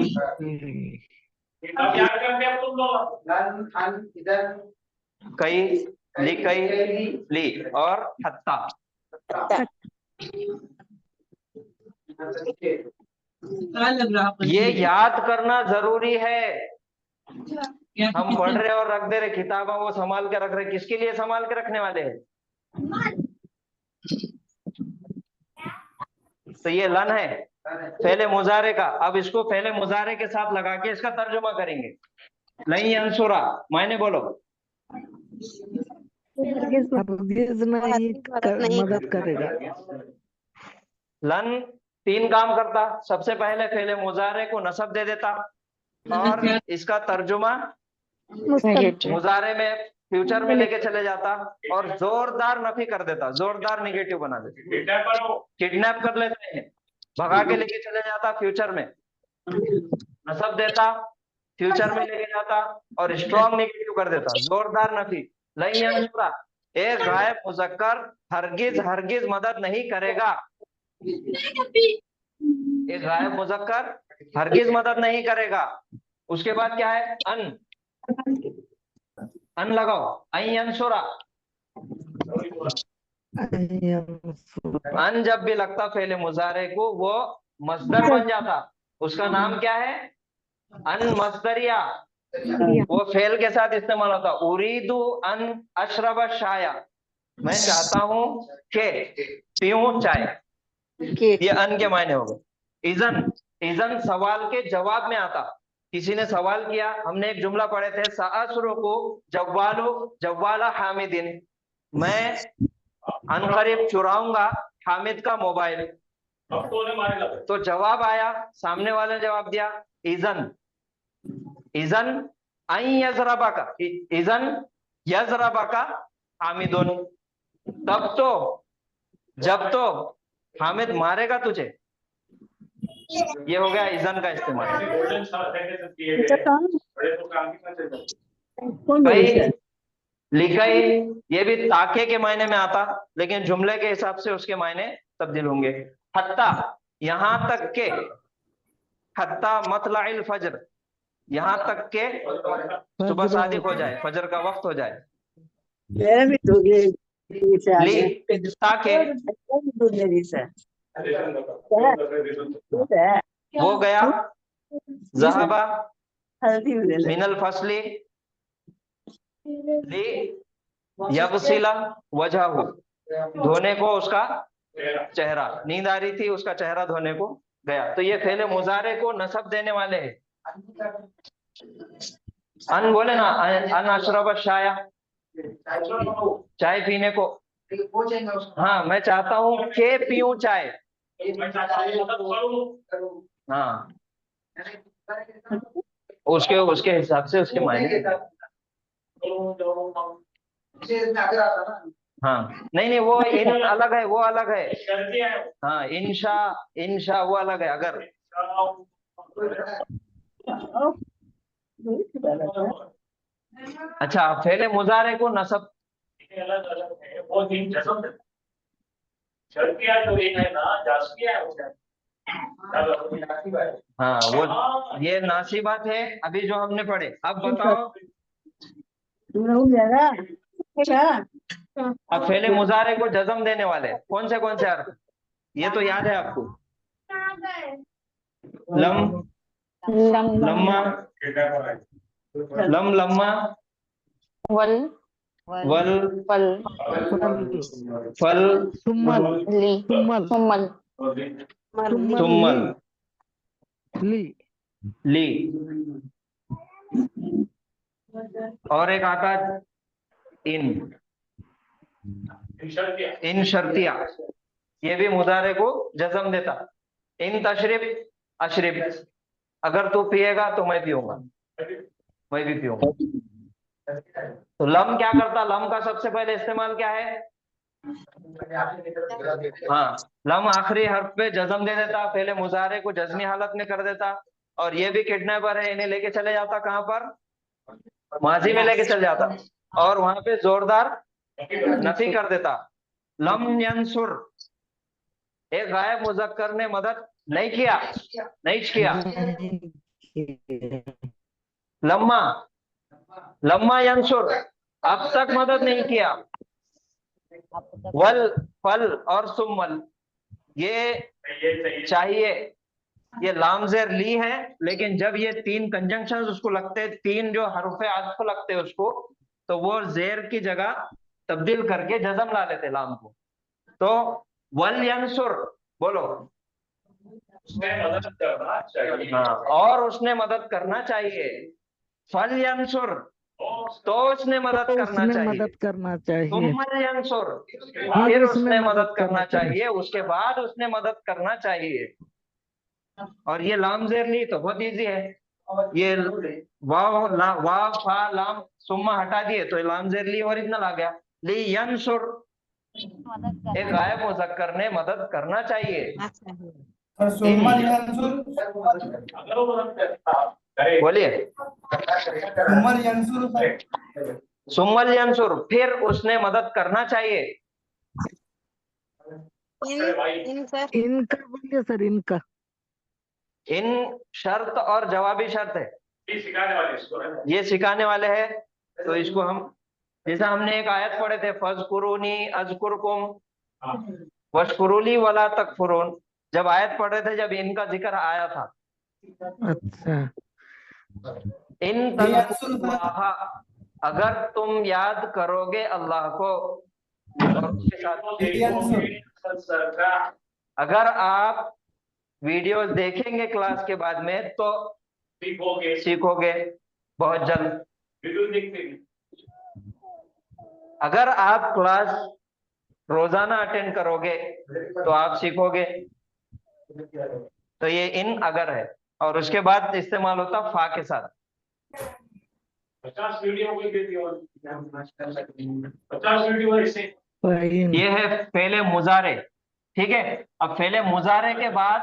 कई लिकई ली और हत्ता। ये याद करना जरूरी है। हम पढ़ रहे और रख दे रहे किताबा, वो संभाल के रख रहे, किसके लिए संभाल के रखने वाले हैं? तो ये लन है पहले मुजारे का। अब इसको पहले मुजारे के साथ लगा के इसका तर्जुमा करेंगे। नहीं अंसुरा, मायने बोलो। हरगिज नहीं मदद करेगा। लन 3 काम करता। सबसे पहले मुजारे को नसब दे देता और इसका तर्जुमा मुजारे में फ्यूचर में लेके चले जाता और जोरदार नफी कर देता, जोरदार निगेटिव बना देता। किडनैप कर लेते हैं, भगा के लेके चले जाता, फ्यूचर में नसब देता, फ्यूचर में लेके जाता और स्ट्रॉन्ग निगेटिव कर देता, जोरदार नफी। नहीं अंसुरा, एक गायब मुजक्कर हरगिज मदद नहीं करेगा। एक गायब मुजक्कर हरगिज मदद नहीं करेगा। उसके बाद क्या है? अन लगाओ, अंसुरा। अन जब भी लगता पहले मुजारे को, वो मस्दर बन जाता। उसका नाम क्या है? अन मस्दरिया। वो फेल के साथ इस्तेमाल होता। उरीदु अन अशरब शाया, मैं चाहता हूं कि पीऊं चाय। ये अन के मायने हो गए। इजन सवाल के जवाब में आता। किसी ने सवाल किया, हमने एक जुमला पढ़े थे, साअसरुकु जव्वाला हामिदिन, मैं अनकरीब चुराऊंगा हामिद का मोबाइल। तो जवाब आया, सामने वाले ने जवाब दिया इजन यजरबका हामिदुन। तब तो, जब तो हामिद मारेगा तुझे। ये हो गया इजन का इस्तेमाल। लिखाई, ये भी ताके के मायने में आता, लेकिन जुमले के हिसाब से उसके मायने तब्दील होंगे। हत्ता, यहां तक के, हत्ता मतलाइल फजर, यहां तक के सुबह सादिक हो जाए, फजर का वक्त हो जाए। ताके वो गया, ज़हबा मिनल फसली ली यगसिला वजहहु, धोने को उसका चेहरा, नींद आ रही थी, उसका चेहरा धोने को गया। तो ये पहले मुजारे को नसब देने वाले हैं। अन बोले ना, अन अशरब शाया, चाय पीने को। हाँ, मैं चाहता हूँ कि पीऊं चाय। हाँ, उसके हिसाब से उसके मायने। हाँ, नहीं वो इन अलग है, वो अलग है। हाँ, इंशा वो अलग है। अगर अच्छा, फेले मुजारे को नसब, अलग अलग है, वो दिन जसम शर्तिया जो एक है ना, जासकिया है वो हाँ वो ये नासिबात है अभी जो हमने पढ़े। अब बताओ, अब फेले मुजारे को जज़म देने वाले कौन से हर्फ, ये तो याद है आपको। लम, लम्मा, लम लम्मा, वल, वल, फल, फल, सुम्मल ली, सुम्मल सुम्मल, सुम्मल, ली ली। और एक आता इन, इन शर्तिया, ये भी मुजारे को जज़म देता। इन तशरिब, अशरिब, अगर तू पिएगा तो मैं पीऊंगा, मैं भी पीऊंगा। तो लम क्या करता, लम का सबसे पहले इस्तेमाल क्या है, हाँ लम आखिरी हर्फ पे जज़म दे देता, पहले मुजारे को जज़मी हालत में कर देता। और ये भी किडनैपर है, इन्हें लेके चले जाता कहाँ पर, माजी में लेके चले जाता, और वहां पे जोरदार नफी कर देता। लम यंसुर, एक गायब मुज़क्कर ने मदद नहीं किया, नहीं किया। लम्मा, लम्मा यंसुर, अब तक मदद नहीं किया। वल, फल और सुम्मल, ये चाहिए, ये लामजेर ली है, लेकिन जब ये तीन कंजंक्शन उसको लगते, तीन जो हरफे आत्फ लगते हैं उसको, तो वो जेर की जगह तब्दील करके जज़म ला लेते लाम को। तो वल यंसुर बोलो, मदद करना चाहिए। हाँ, और उसने मदद करना चाहिए। फल यंसुर, तो उसने मदद करना उसने चाहिए। मदद करना चाहिए। सुम्मल यंसुर, फिर उसने मदद करना चाहिए, उसके बाद उसने मदद करना चाहिए। और ये लाम जेर ली तो बहुत इजी है, ये वाव वाव फा लाम सुम्मा हटा दिए तो लाम जेर ली ओरिजिनल आ गया। ली यंसुर, एक गायब मुज़क्कर ने मदद करना चाहिए। बोलिए, सुम्मल यंसुर, फिर उसने मदद करना चाहिए। इन सर, इनका बोलिए सर, इनका इन शर्त और जवाबी शर्त है, ये सिखाने वाले इसको है। ये सिखाने वाले हैं। तो इसको हम, जैसा हमने एक आयत पढ़े थे, फज़कुरूनी अज़कुरकुम वशकुरूली वला तकफुरून, जब आयत पढ़े थे, जब इनका जिक्र आया था। अच्छा, इन तज़कुरुल्लाह, अगर तुम याद करोगे अल्लाह को, और उसके साथ अगर आप वीडियोस देखेंगे क्लास के बाद में तो सीखोगे बहुत जल्द। वीडियो देखते हैं। अगर आप क्लास रोजाना अटेंड करोगे तो आप सीखोगे। तो ये इन अगर है, और उसके बाद इस्तेमाल होता फा के साथ। 50 वीडियो कोई देती हो, 50 वीडियो ऐसे। ये है फेले मुजारे, ठीक है। अब फेले मुजारे के बाद,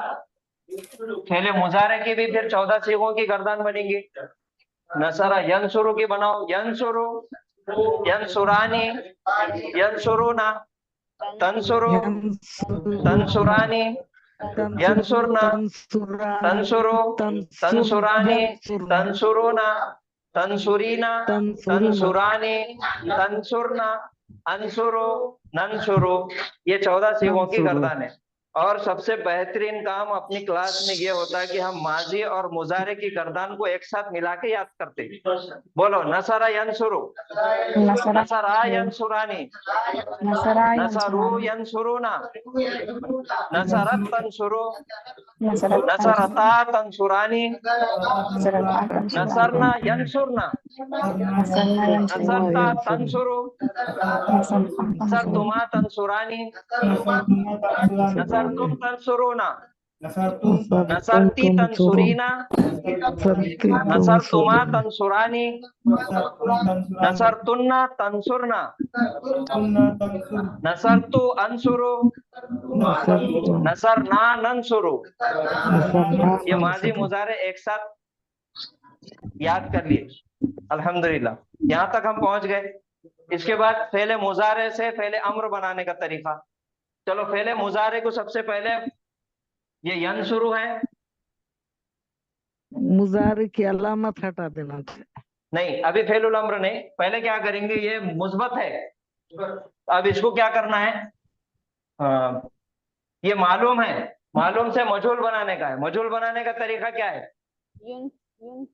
फेले मुजारे की भी फिर 14 सीगों की गर्दान बनेगी। नसरा यंसुरु की बनाओ, यंसुरु, यंसुरानी, यंसुरुना, तंसुरु, तंसुरानी, यंसुरना, तंसुरु, तंसुरानी, तंसुरुना, तंसुरीना, तंसुरानी, तंसुरना, अंसुरु, नंसुरु, ये 14 सीगों की गर्दान है। और सबसे बेहतरीन काम अपनी क्लास में ये होता है कि हम माजी और मुजारे की गर्दान को एक साथ मिला के याद करते हैं। बोलो, नसरा यंसुरु, नसरा यंसुरानी, नसरु यंसुरुना, नसरत तंसुरु, नसरता तंसुरानी, नसरना यंसुरना, नसरता तंसुरु, नसरतुमा तंसुरानी, नसरतुम तंसुरुना, नसरती तंसुरीना, नसरतुमा तंसुरानी, नसरतुन्ना तंसुरना, नसरतु अंसुरु, नसरना नंसुरु। ये माजी मुजारे एक साथ याद कर लिए। अल्हम्दुलिल्लाह, यहाँ तक हम पहुंच गए। इसके बाद फेले मुजारे से फेले अम्र बनाने का तरीका। चलो फेले मुजारे को सबसे पहले, ये यन शुरू है, मुजारे की अलामत हटा देना चाहिए। नहीं अभी फेलुल अम्र नहीं, पहले क्या करेंगे, ये मुस्बत है, अब इसको क्या करना है, ये मालूम है, मालूम से मजहूल बनाने का है। मजहूल बनाने का तरीका क्या है, युन युन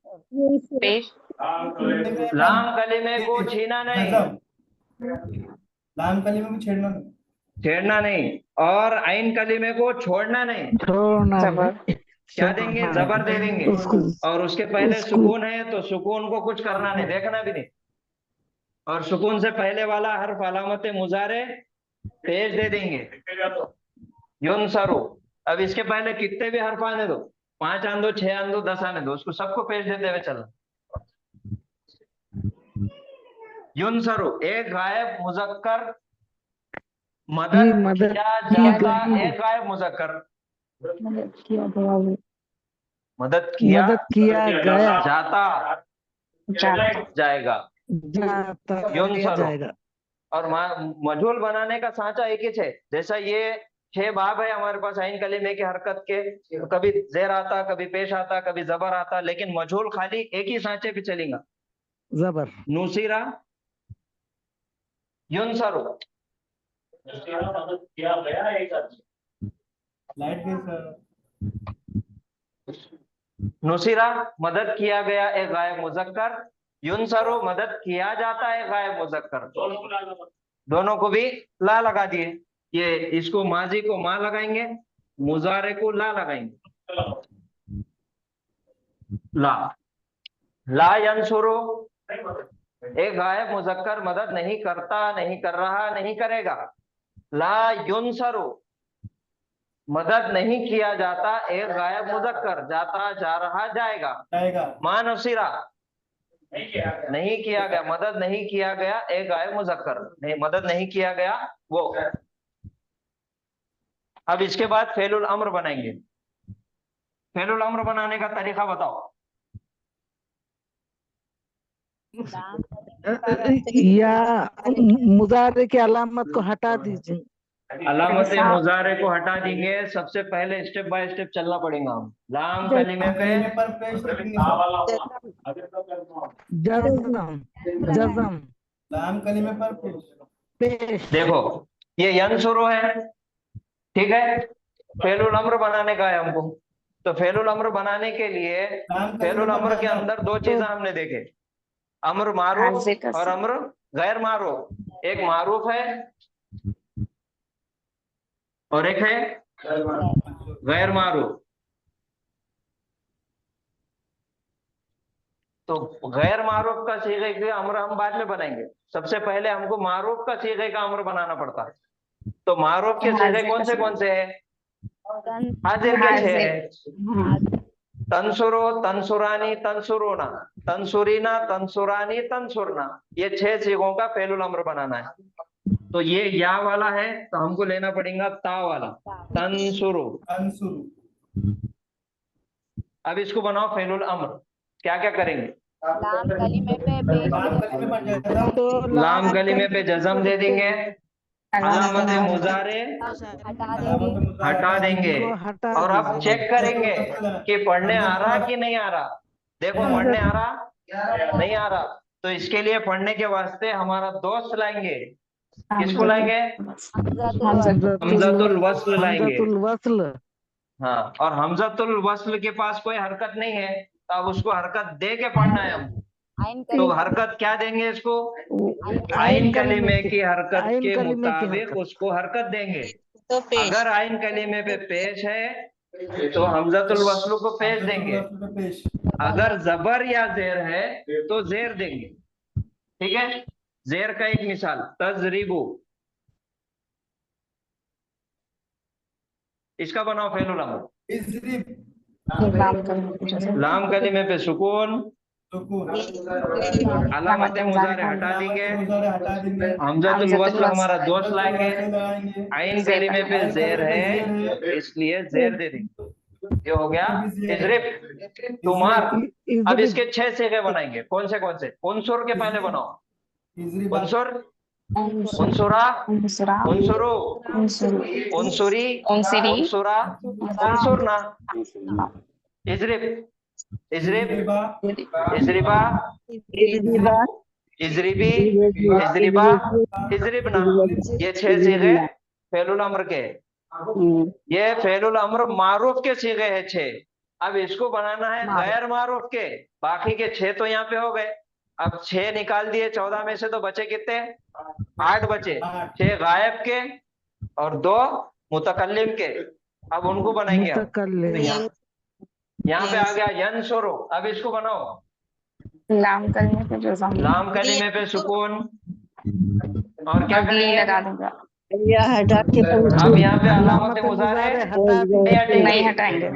पेश लाम कलीमे को छीना नहीं, लाम कलीमे को छेड़ना नहीं, और आइन कलीमे को छोड़ना नहीं। छोड़ना जबर क्या देंगे, जबर दे देंगे, और उसके पहले सुकून है तो सुकून को कुछ करना नहीं, देखना भी नहीं, और सुकून से पहले वाला हर्फ अलामत मुजारे पेश दे देंगे, युनसरु। अब इसके पहले कितने भी हर्फ आने दो, 5 आने दो, 6 आने दो, 10 आने दो, उसको सबको पेश देते हुए चलना। युनसरु, एक गायब मुजक्कर मदद मदद किया की जाता, गई। एक गायब मुजक्कर मदद किया गया वो मदद किया गया जाता जाएगा, जाता युनसरु। जाएगा। और मजहूल बनाने का सांचा एक ही है, जैसा ये 6 बाब है हमारे पास आइन कलीमे की हरकत के, कभी जेर आता, कभी पेश आता, कभी जबर आता, लेकिन मजहूल खाली एक ही सांचे पे चलेगा, जबर। नुसीरा युनसरु। लाइट गई सर। नुसीरा मदद किया गया एक गायब मुजक्कर, युनसरु मदद किया जाता है गायब मुजक्कर, दोनों को भी ला लगा दिए। ये इसको माजी को मा लगाएंगे, मुजारे को ला लगाएंगे। ला यंसुरु, एक गायब मुजक्कर मदद नहीं करता, नहीं कर रहा, नहीं करेगा। ला युनसरु, मदद नहीं किया जाता, एक गायब मुजक्कर जाता, जा रहा, जाएगा। मा नुसीरा, नहीं किया गया, मदद नहीं किया गया, एक गायब मुजक्कर, नहीं मदद नहीं किया गया वो। अब इसके बाद फेलुल अम्र बनाएंगे। फेलुल अम्र बनाने का तरीका बताओ। या मुजारे की अलामत को हटा दीजिए। अलामत मुजारे को हटा देंगे, सबसे पहले स्टेप बाय स्टेप चलना पड़ेगा। हम लाम कलीमे पे पर पेश रखेंगे सर। जज़म जज़म लाम कलीमे पर पेश। देखो ये यन शुरू है, ठीक है, फेलुल अम्र बनाने का है हमको। तो फेलुल अम्र बनाने के लिए फेलुल अम्र के अंदर 2 चीजें हमने देखे, अम्र मारूफ और अम्र गैर मारूफ। एक मारूफ है और एक है गैर मारूफ। तो गैर मारूफ का सीगे के अम्र हम बाद में बनाएंगे, सबसे पहले हमको मारूफ का सीगे का अम्र बनाना पड़ता है। तो मारूफ के सीगे कौन से है, हाजिर के 6 है, तंसुरो, तंसुरानी, तंसुरोना, तंसुरीना, तंसुरानी, तंसुरना, ये 6 सीगों का फेलुल अम्र बनाना है। तो ये या वाला है तो हमको लेना पड़ेगा ता वाला, तंसुरु। अब इसको बनाओ फेलुल अम्र। क्या क्या करेंगे, लाम कलीमे पे लाम कलीमे पे जज़म दे देंगे, अलामत मुजारे हटा देंगे, और अब चेक करेंगे कि पढ़ने आ रहा कि नहीं आ रहा। देखो पढ़ने आ रहा नहीं आ रहा, तो इसके लिए पढ़ने के वास्ते हमारा दोस्त लाएंगे। किसको लाएंगे, हमजतुल वस्ल लाएंगे। वस्ल। हाँ, और हमजतुल वस्ल के पास कोई हरकत नहीं है, तो अब उसको हरकत दे के पढ़ना है हमको। तो हरकत क्या देंगे इसको, आइन कलीमे की हरकत के मुताबिक उसको हरकत देंगे। अगर आइन कलीमे पे पेश है तो हमजतुल वस्ल को पेश देंगे, अगर जबर या जेर है तो जेर देंगे। ठीक है, जेर का एक मिसाल, तजरीबु, इसका बनाओ फेलुल अम्र। लाम कलीमे पे सुकून, अलामत मुजारे हटा देंगे, हमजतुल वस्ल हमारा दोस्त लाएंगे, आइन कलीमे पे जेर है इसलिए जेर दे देंगे। ये हो गया इजरिब, तुमार। अब इसके 6 सीगे बनाएंगे। कौन से? उनसुर के पहले बनाओ। उनसुर, उनसुरा, उनसुरु, उनसुरी, उनसुरा, उनसुरना। इजरिब, इजरिब, इजरिबा, इजरिबी, इजरिबा, इजरिबना। ये 6 सीगे फेलुल अम्र के। ये फेलुल अम्र मारूफ के सीगे है 6। अब इसको बनाना है गैर मारूफ के। बाकी के 6 तो यहाँ पे हो गए। अब 6 निकाल दिए 14 में से, तो बचे कितने? 8 बचे। 6 गायब के और 2 मुतकल्लिम के। अब उनको बनाएंगे। यहाँ पे आ गया यंसुरु। अब इसको बनाओ। लाम कलमे पे जज़म, लाम कलीमे पे सुकून। और क्या करेंगे? लगा दूंगा। अब यहाँ पे अलामत मुज़ारे नहीं हटाएंगे।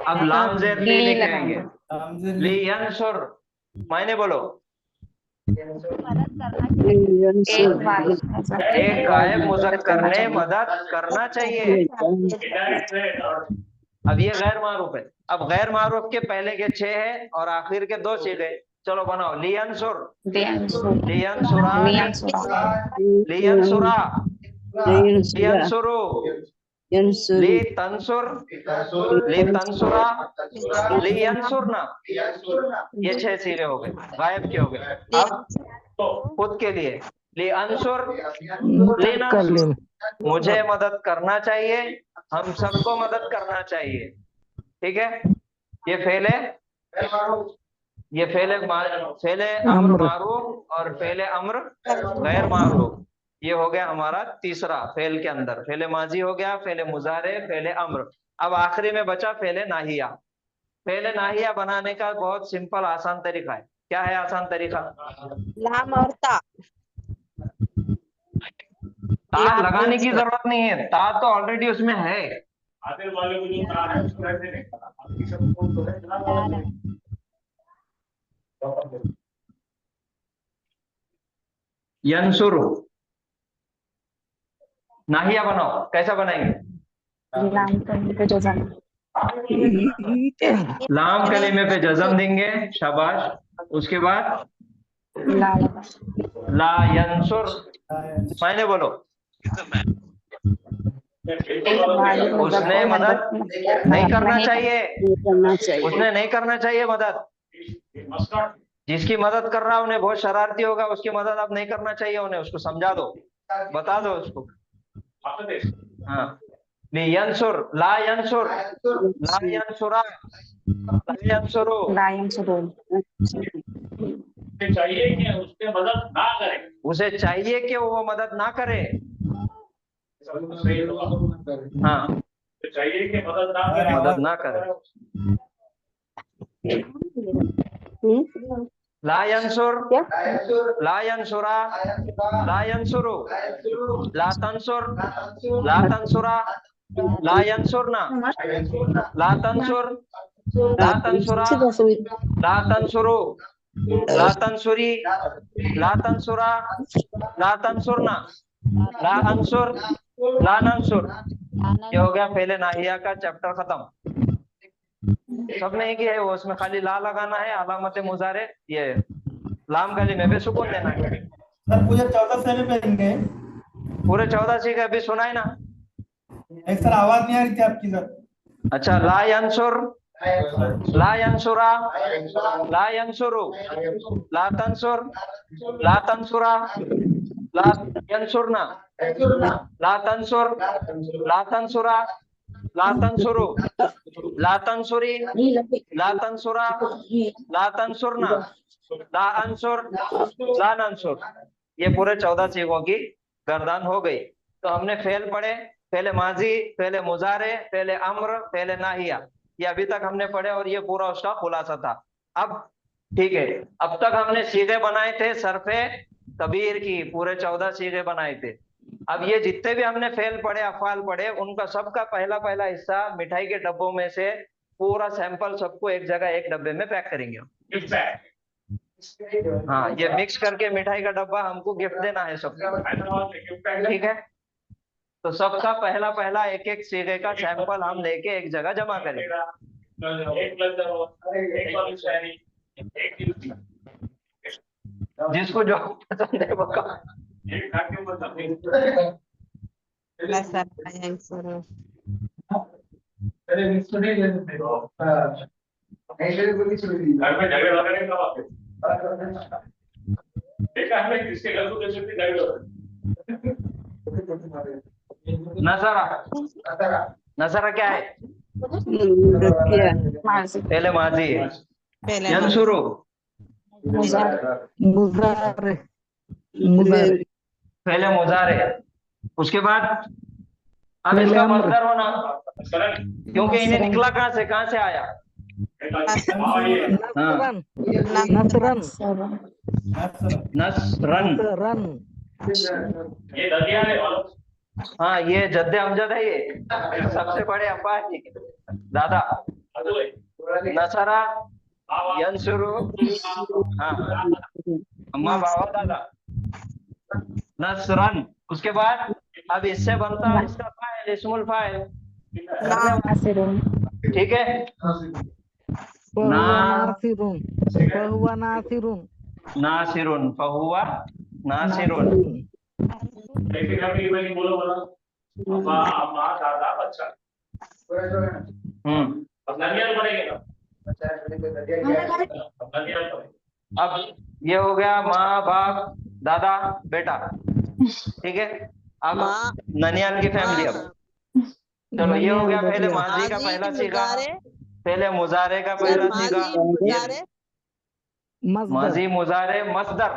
अब लाम ज़ेर ली लेके लगाएंगे। आएंगे। ली यंसुर, मायने बोलो। मदद करना चाहिए। एक बार एक गायब मुज़क्कर ने मदद करना चाहिए। अब ये गैर मारूफ है। अब गैर मारूफ के पहले के 6 है और आखिर के 2 सीधे। चलो बनाओ। लियंसुर, लियंसुरा, लियंसुरा, लियंसुरु, ली तंसुर, ली तंसुरा, लियंसुरना। ये 6 सीधे हो गए, गायब के हो गए। अब खुद के लिए ली अंसुर, लेना, मुझे मदद करना चाहिए, हम सबको मदद करना चाहिए। ठीक है। ये फेले अम्र मारूफ और फेले अम्र गैर मारूफ। ये हो गया हमारा तीसरा फेल के अंदर। फेले माजी हो गया, फेले मुजारे, फेले अम्र। अब आखिरी में बचा फेले नाहिया। फेले नाहिया बनाने का बहुत सिंपल आसान तरीका है। क्या है आसान तरीका? लाम और ता। ता लगाने की जरूरत नहीं है, ता तो ऑलरेडी उसमें है। यंसुरु, नाहिया बनाओ। कैसा बनाएंगे? लाम कलमे पे जज़म, लाम कलीमे पे जज़म देंगे, शाबाश। उसके बाद ला लगा, ला यंसुर, मायने बोलो। उसने मदद नहीं करना चाहिए, उसने नहीं करना चाहिए मदद। जिसकी मदद कर रहा उन्हें बहुत शरारती होगा, उसकी मदद आप नहीं करना चाहिए उन्हें। उसको समझा दो, बता दो उसको। हाँ, यंसुर, ला यंसुर, ला यंसुरा, ला यंसुरु। चाहिए कि उसके मदद ना करे, उसे चाहिए कि वो मदद ना करे। हाँ, चाहिए कि मदद ना करे, मदद ना करे। ला यंसुर, ला यंसुरा, ला यंसुरु, ला तंसुर, ला तंसुरा, ला यंसुरना, ला तंसुर, ला तंसुरा, ला तंसुरु, ला तंसुरी, ला तंसुरा, ला तंसुरना, ला अंसुर, ला नंसुर। ये हो गया फेले नाहिया का चैप्टर खत्म। सब में एक ही है वो, उसमें खाली ला लगाना है, अलामत मुजारे। ये लाम कलीमे पे सुकून देना है। सर पूरे 14 फेले पढ़ेंगे। पूरे 14 सीखे अभी सुनाए ना? एक सर आवाज नहीं आ रही थी आपकी सर। अच्छा, ला यंसुर, ला यंसुरा, ला यंसुरु, ला तंसुर, ला तंसुरा, ला यंसुरना, ला तंसुर, ला तंसुरा, ला तंसुरु, ला तंसुरी, ला तंसुरा, ला तंसुरना, ला अंसुर, ला नंसुर। ये पूरे 14 सीखों की गर्दान हो गई। तो हमने फेल पढ़े, फेले माजी, फेले मुजारे, फेले अम्र, फेले नाहिया। ये अभी तक हमने पढ़े और ये पूरा उसका खुलासा था। अब ठीक है, अब तक हमने सीगे बनाए थे सरफे कबीर की, पूरे 14 सीगे बनाए थे। अब ये जितने भी हमने फेल पढ़े, अफाल पढ़े, उनका सबका पहला पहला हिस्सा मिठाई के डब्बों में से पूरा सैंपल सबको एक जगह एक डब्बे में पैक करेंगे। हाँ, ये मिक्स करके मिठाई का डब्बा हमको गिफ्ट देना है सबको। ठीक है, तो सबका पहला पहला एक एक सीखे का सैंपल हम लेके एक जगह जमा करेंगे। जिसको जो पसंद है वो का। नसरा, नसरा क्या है? माजी, पहले माजी है। यंसुरु, मुजारे, मुजारे मुजारे पहले मुजारे। उसके बाद अब इसका अम्र। मजदर होना, क्योंकि इन्हें निकला कहाँ से आया? नसरन नसरन नसरन। नसरन हाँ, ये जद्दे अमजद है, ये सबसे बड़े अब्बा है दादा। नसरा, यंसुरु, हाँ, अम्मा बाबा दादा, नसरन। उसके बाद अब इससे बनता है इसका फाइल, इस्मुल फाइल, नासिरुन, ठीक है। फहुवा नासिरुन फहुवा नासिरुन नासिरुन, फहुआ नासिरुन। अब ये हो गया माँ बाप दादा बेटा, ठीक है। अब माँ, ननियाल की फैमिली। अब चलो, ये हो गया पहले माजी का पहला सीखा, पहले मुजारे का पहला सीखा, माजी मुजारे मसदर।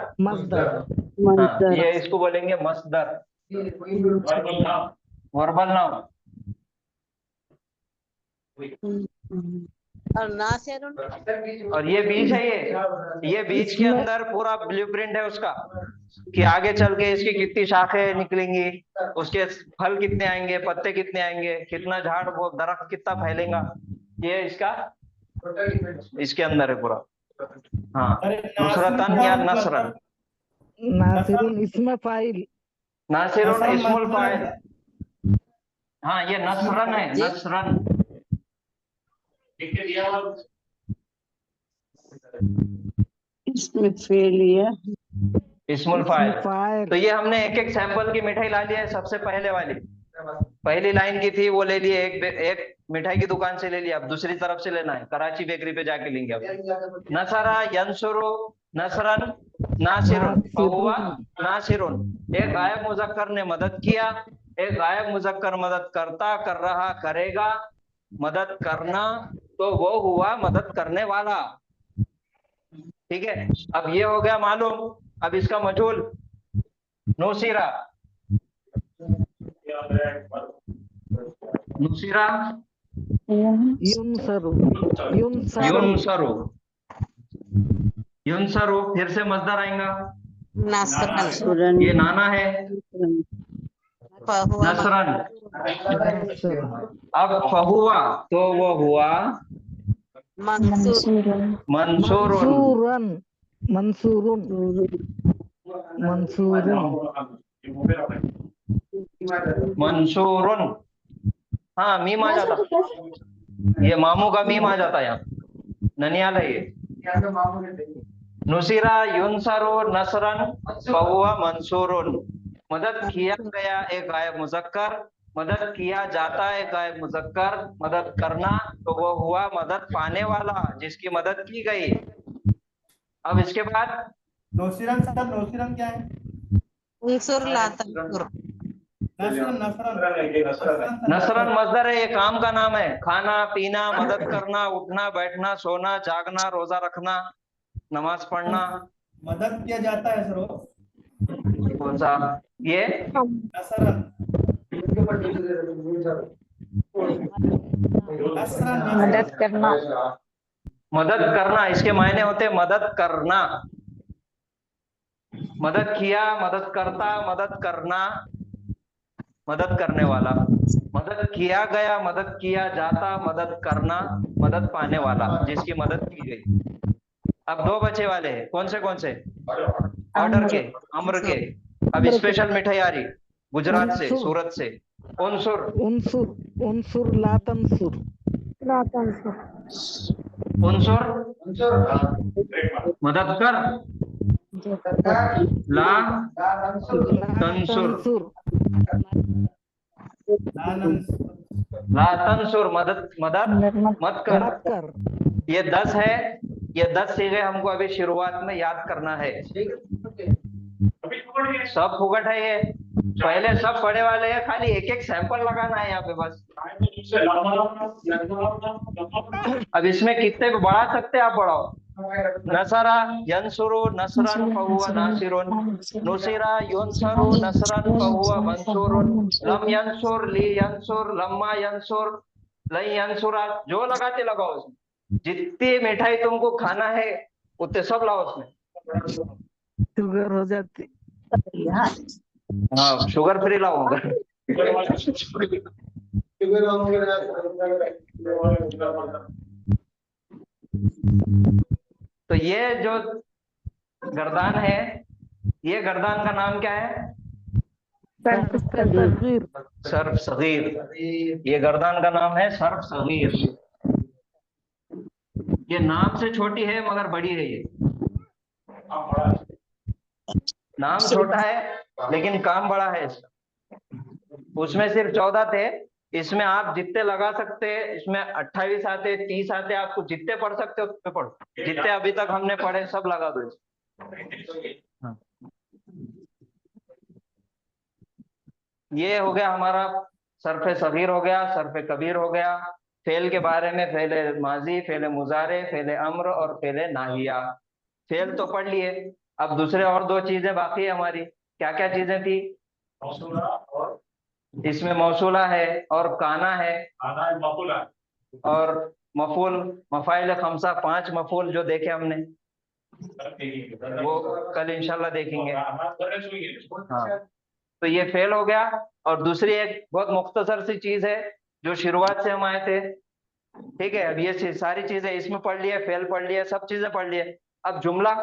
हाँ, ये इसको बोलेंगे मसदर, वर्बल नाउन। और नासिरुन, और ये बीज है, ये बीज के अंदर पूरा ब्लूप्रिंट है उसका, कि आगे चल के इसकी कितनी शाखें निकलेंगी, उसके फल कितने आएंगे, पत्ते कितने आएंगे, कितना झाड़, वो दरख्त कितना फैलेगा, ये इसका इसके अंदर है पूरा। हाँ, नुसरतन या नसरन। नासिरुन इसमें फाइल, नासिरुन इस्मुल फाइल। हाँ, ये नसरन है, नसरन। इसमें फेल है, इस्मुल फाइल। फाइल तो ये हमने एक एक सैंपल की मिठाई ला लिया है। सबसे पहले वाली पहली लाइन की थी, वो ले लिए, एक मिठाई की दुकान से ले लिया। अब दूसरी तरफ से लेना है, कराची बेकरी पे जाके लेंगे। अब नसरा, यंसुरु, नसरन, नासिरुन, फहुवा नासिरुन। एक गायब मुजक्कर ने मदद किया, एक गायब मुजक्कर मदद करता, कर रहा, करेगा। मदद करना, तो वो हुआ मदद करने वाला, ठीक है। अब ये हो गया मालूम। अब इसका मजहूल नुसीरा, नुसीरा, युनसरु युनसरु युनसरु, युनसरु। फिर से मजदर आएगा, नासरन, ये नाना है, फहुआ, नसरन। अब फहुआ, तो वो हुआ मंसूर, मंसूरुन, मंसूरुन मंसूरुन मंसूरुन। हाँ, मीम आ जाता, ये मामू का मीम आ जाता यहाँ, ननियाल है ये। नुसीरा, युनसरु, नसरन, फहुआ मंसूरुन। मदद किया गया एक गायब मुजक्कर, मदद किया जाता है गायब मुजक्कर, मदद करना, तो वो हुआ मदद पाने वाला, जिसकी मदद की गई। अब इसके बाद नौसिरन सर, नौसिरन क्या है? उनसुर लाता, नसरन, नसरन, नसरन मजदर है, ये काम का नाम है। खाना पीना, मदद करना, उठना बैठना, सोना जागना, रोजा रखना, नमाज पढ़ना। मदद किया जाता है सर, कौन सा? ये नसरन, मदद करना, मदद करना, इसके मायने होते मदद करना। मदद किया, मदद करता, मदद करना, मदद करने वाला। मदद किया गया, मदद किया जाता, मदद करना, मदद पाने वाला, जिसकी मदद की गई। अब दो बचे वाले हैं, कौन से ऑर्डर के, अम्र के। अब स्पेशल मिठाई आ रही गुजरात से, सूरत से, उनसुर उनसुर उनसुर ला तंसुर ला तंसुर उनसुर मदद कर, ला तंसुर, ला तंसुर मदद मत कर। मत कर। ये 10 है, ये 10 सीखे हमको अभी शुरुआत में याद करना है। सब फुकट है ये, पहले सब पढ़े वाले हैं, खाली एक एक सैंपल लगाना है यहाँ पे बस। अब इसमें कितने को बढ़ा सकते हैं आप, बढ़ाओ। नसरा यंसुरु नसरन फहुवा नासिरुन, नुसिरा युनसरु नसरन फहुवा मंसूरुन, लम यंसुर ली यंसुर लम्मा यंसुर लई यंसुरा। जो लगाते लगाओ उसमें, जितनी मिठाई तुमको खाना है उतने सब लाओ उसमें। शुगर हो जाती। हाँ शुगर फ्री लाऊंगा। तो ये जो गर्दान है, ये गर्दान का नाम क्या है? सगीर। सर्फ सगीर। ये गर्दान का नाम है सर्फ सगीर। ये नाम से छोटी है मगर बड़ी है। ये नाम छोटा है लेकिन काम बड़ा है इसका। उसमें सिर्फ 14 थे, इसमें आप जितने लगा सकते हैं। इसमें 28 आते, 30 आते, आपको जितने पढ़ सकते हो उतने पढ़ो। जितने अभी तक हमने पढ़े सब लगा दो। हाँ। ये हो गया हमारा सर्फ सगीर हो गया, सर्फ कबीर हो गया। फेल के बारे में फेले माजी, फेले मुजारे, फेले अम्र और फेले नाहिया। फेल तो पढ़ लिए, अब दूसरे और 2 चीजें बाकी है हमारी। क्या क्या चीजें थी? इसमें मौसूला है और काना है और मफूल, मफाइल खमसा, 5 मफूल जो देखे हमने वो कल इंशाल्लाह देखेंगे। हाँ तो ये फेल हो गया। और दूसरी एक बहुत मुख्तसर सी चीज है जो शुरुआत से हम आए थे, ठीक है। अब ये सारी चीजें इसमें पढ़ लिए, फेल पढ़ लिए, सब चीजें पढ़ लिए। अब जुमला,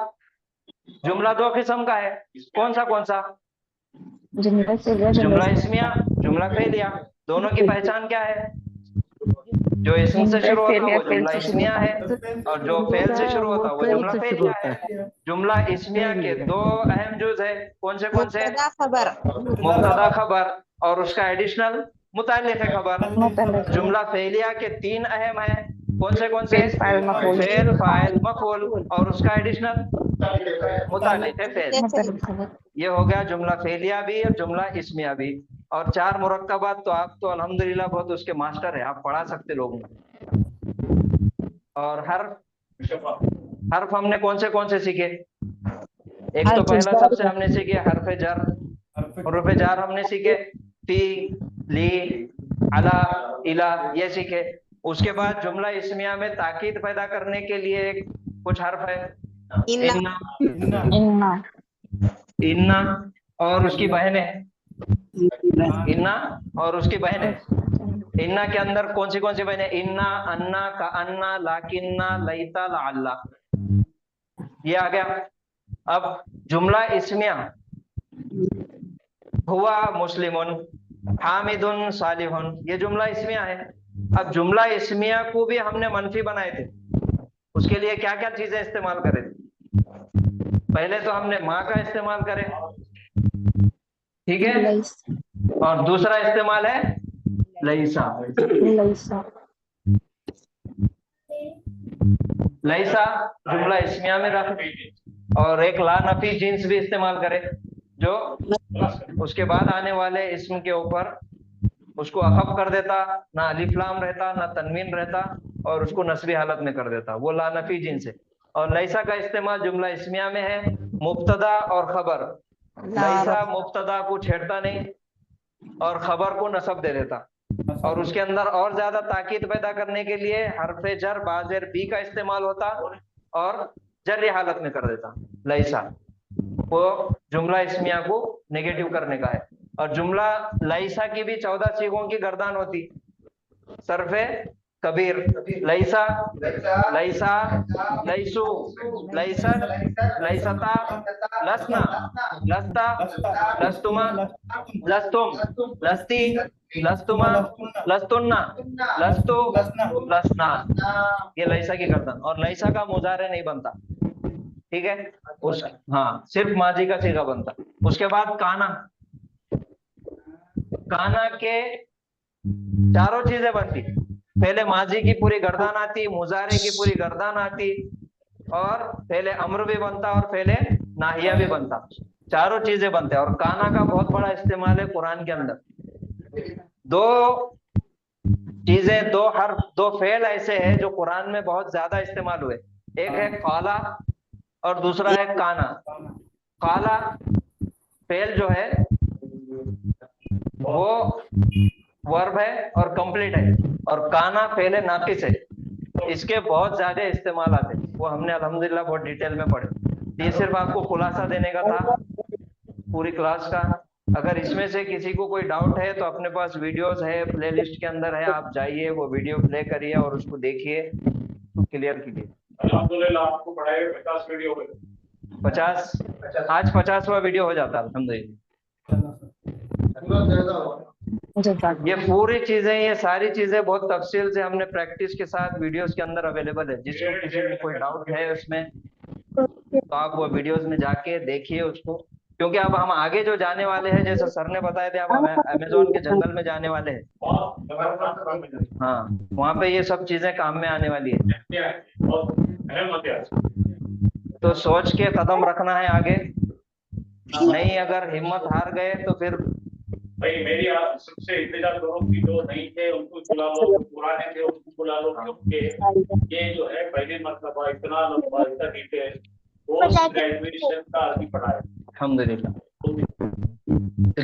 जुमला 2 किस्म का है। कौन सा? जुमला इस्मिया, जुमला फेलिया। दोनों की पहचान क्या है? जो इसम से शुरू होता वो जुमला इस्मिया है और जो फेल से शुरू होता वो जुमला फेलिया है। जुमला इस्मिया के 2 अहम जुज है। कौन से? मुब्तदा खबर, मुब्तदा खबर और उसका एडिशनल मुताल्लिक़ खबर। जुमला फेलिया के 3 अहम है। कौन से? फेल, फाइल, मफूल और उसका एडिशनल मुताल्लिक़ फेल। ये हो गया जुमला फेलिया भी और जुमला इस्मिया भी। और 4 मुरक्कबात तो आप तो अल्हम्दुलिल्लाह बहुत उसके मास्टर है, आप पढ़ा सकते लोगों को। और हर्फ हमने कौन से सीखे? एक तो पहला सबसे हमने सीखे हर्फ जर। हर्फ जर हमने सीखे, फी, ली, अला, इला, ये सीखे। उसके बाद जुमला इस्मिया में ताकीद पैदा करने के लिए कुछ हर्फ है, इन्ना और उसकी बहनें, इन्ना और उसकी बहनें। इन्ना के अंदर कौन सी बहनें? इन्ना, अन्ना, का अन्ना, लाकिन्ना, लैता, लअल्ला, ये आ गया। अब जुमला इस्मिया, हुआ मुस्लिमुन, हामिदुन, सालिहुन, ये जुमला इस्मिया है। अब जुमला इस्मिया को भी हमने मनफी बनाए थे। उसके लिए क्या क्या चीजें इस्तेमाल करें? पहले तो हमने माँ का इस्तेमाल करे, ठीक है। और दूसरा इस्तेमाल है लैसा। लैसा जुमला इस्मिया में रख। और एक ला नफी जिन्स भी इस्तेमाल करे जो उसके बाद आने वाले इस्म के ऊपर उसको अखफ कर देता, ना अलिफ लाम रहता ना तनवीन रहता और उसको नस्बी हालत में कर देता, वो ला नफी जिन्स है। और लैसा का इस्तेमाल जुमला इस्मिया में है मुब्तदा और खबर। लैसा मुब्तदा को छेड़ता नहीं और खबर को नसब दे देता। और उसके अंदर और ज्यादा ताकीद पैदा करने के लिए हर्फे जर बाज़ेर बी का इस्तेमाल होता और जर्री हालत में कर देता। लैसा वो जुमला इस्मिया को नेगेटिव करने का है। और जुमला लैसा की भी 14 सीगों की गर्दान होती। सर्फे कबीर, लैसा, लैसा, लैसु, लैसत, लैसता, लसना, लस्ता, लस्तुमा, लस्तुम, लस्ती, लस्तुमा, लस्तुन्ना, लस्तु, लसना। ये लैसा की गर्दन, और लैसा का मुजारे नहीं बनता, ठीक है। उस हाँ, सिर्फ माजी का सीगा बनता। उसके बाद काना, काना के चारों चीजें बनती। पहले माजी की पूरी गर्दन आती, मुजारे की पूरी गर्दन आती, और पहले अम्र भी बनता और पहले नाहिया भी बनता। चारों चीजें बनते हैं। और काना का बहुत बड़ा इस्तेमाल है कुरान के अंदर। दो चीजें, दो हर्फ, दो फेल ऐसे हैं जो कुरान में बहुत ज्यादा इस्तेमाल हुए। एक है काला और दूसरा है काना। काला फेल जो है वो वर्ब है और कंप्लीट है, और काना फेल नाकिस है। इसके बहुत ज्यादा इस्तेमाल आते, वो हमने अल्हम्दुलिल्लाह बहुत डिटेल में पढ़े। ये सिर्फ आपको खुलासा देने का था पूरी क्लास का। अगर इसमें से किसी को कोई डाउट है तो अपने पास वीडियोस है, प्लेलिस्ट के अंदर है, आप जाइए वो वीडियो प्ले करिए और उसको देखिए तो क्लियर कीजिए। अल्हम्दुलिल्लाह आपको पढ़ाए 50 वीडियो हो गए। 50, आज 50वां वीडियो हो जाता है अल्हम्दुलिल्लाह। ये पूरी चीजें, ये सारी चीजें बहुत तफसील से हमने प्रैक्टिस के साथ वीडियोस के अंदर अवेलेबल है। जिसको किसी को कोई डाउट है उसमें तो आप वो वीडियोस में जाके देखिए उसको, क्योंकि अब हम आगे जो जाने वाले हैं, जैसे सर ने बताया था, अब हम अमेज़न के जंगल में जाने वाले हैं। हाँ, वहाँ पे ये सब चीजें काम में आने वाली है। तो सोच के कदम रखना है आगे, नहीं अगर हिम्मत हार गए तो फिर भाई मेरी आप सबसे इंतजार करो कि जो नहीं थे उनको बुला लो, जो पुराने थे उनको बुला लो, क्योंकि ये जो है पहली मरतबा इतना लंबा, इतना डिटेल पोस्ट ग्रेजुएशन का अभी पढ़ाया अल्हम्दुलिल्लाह।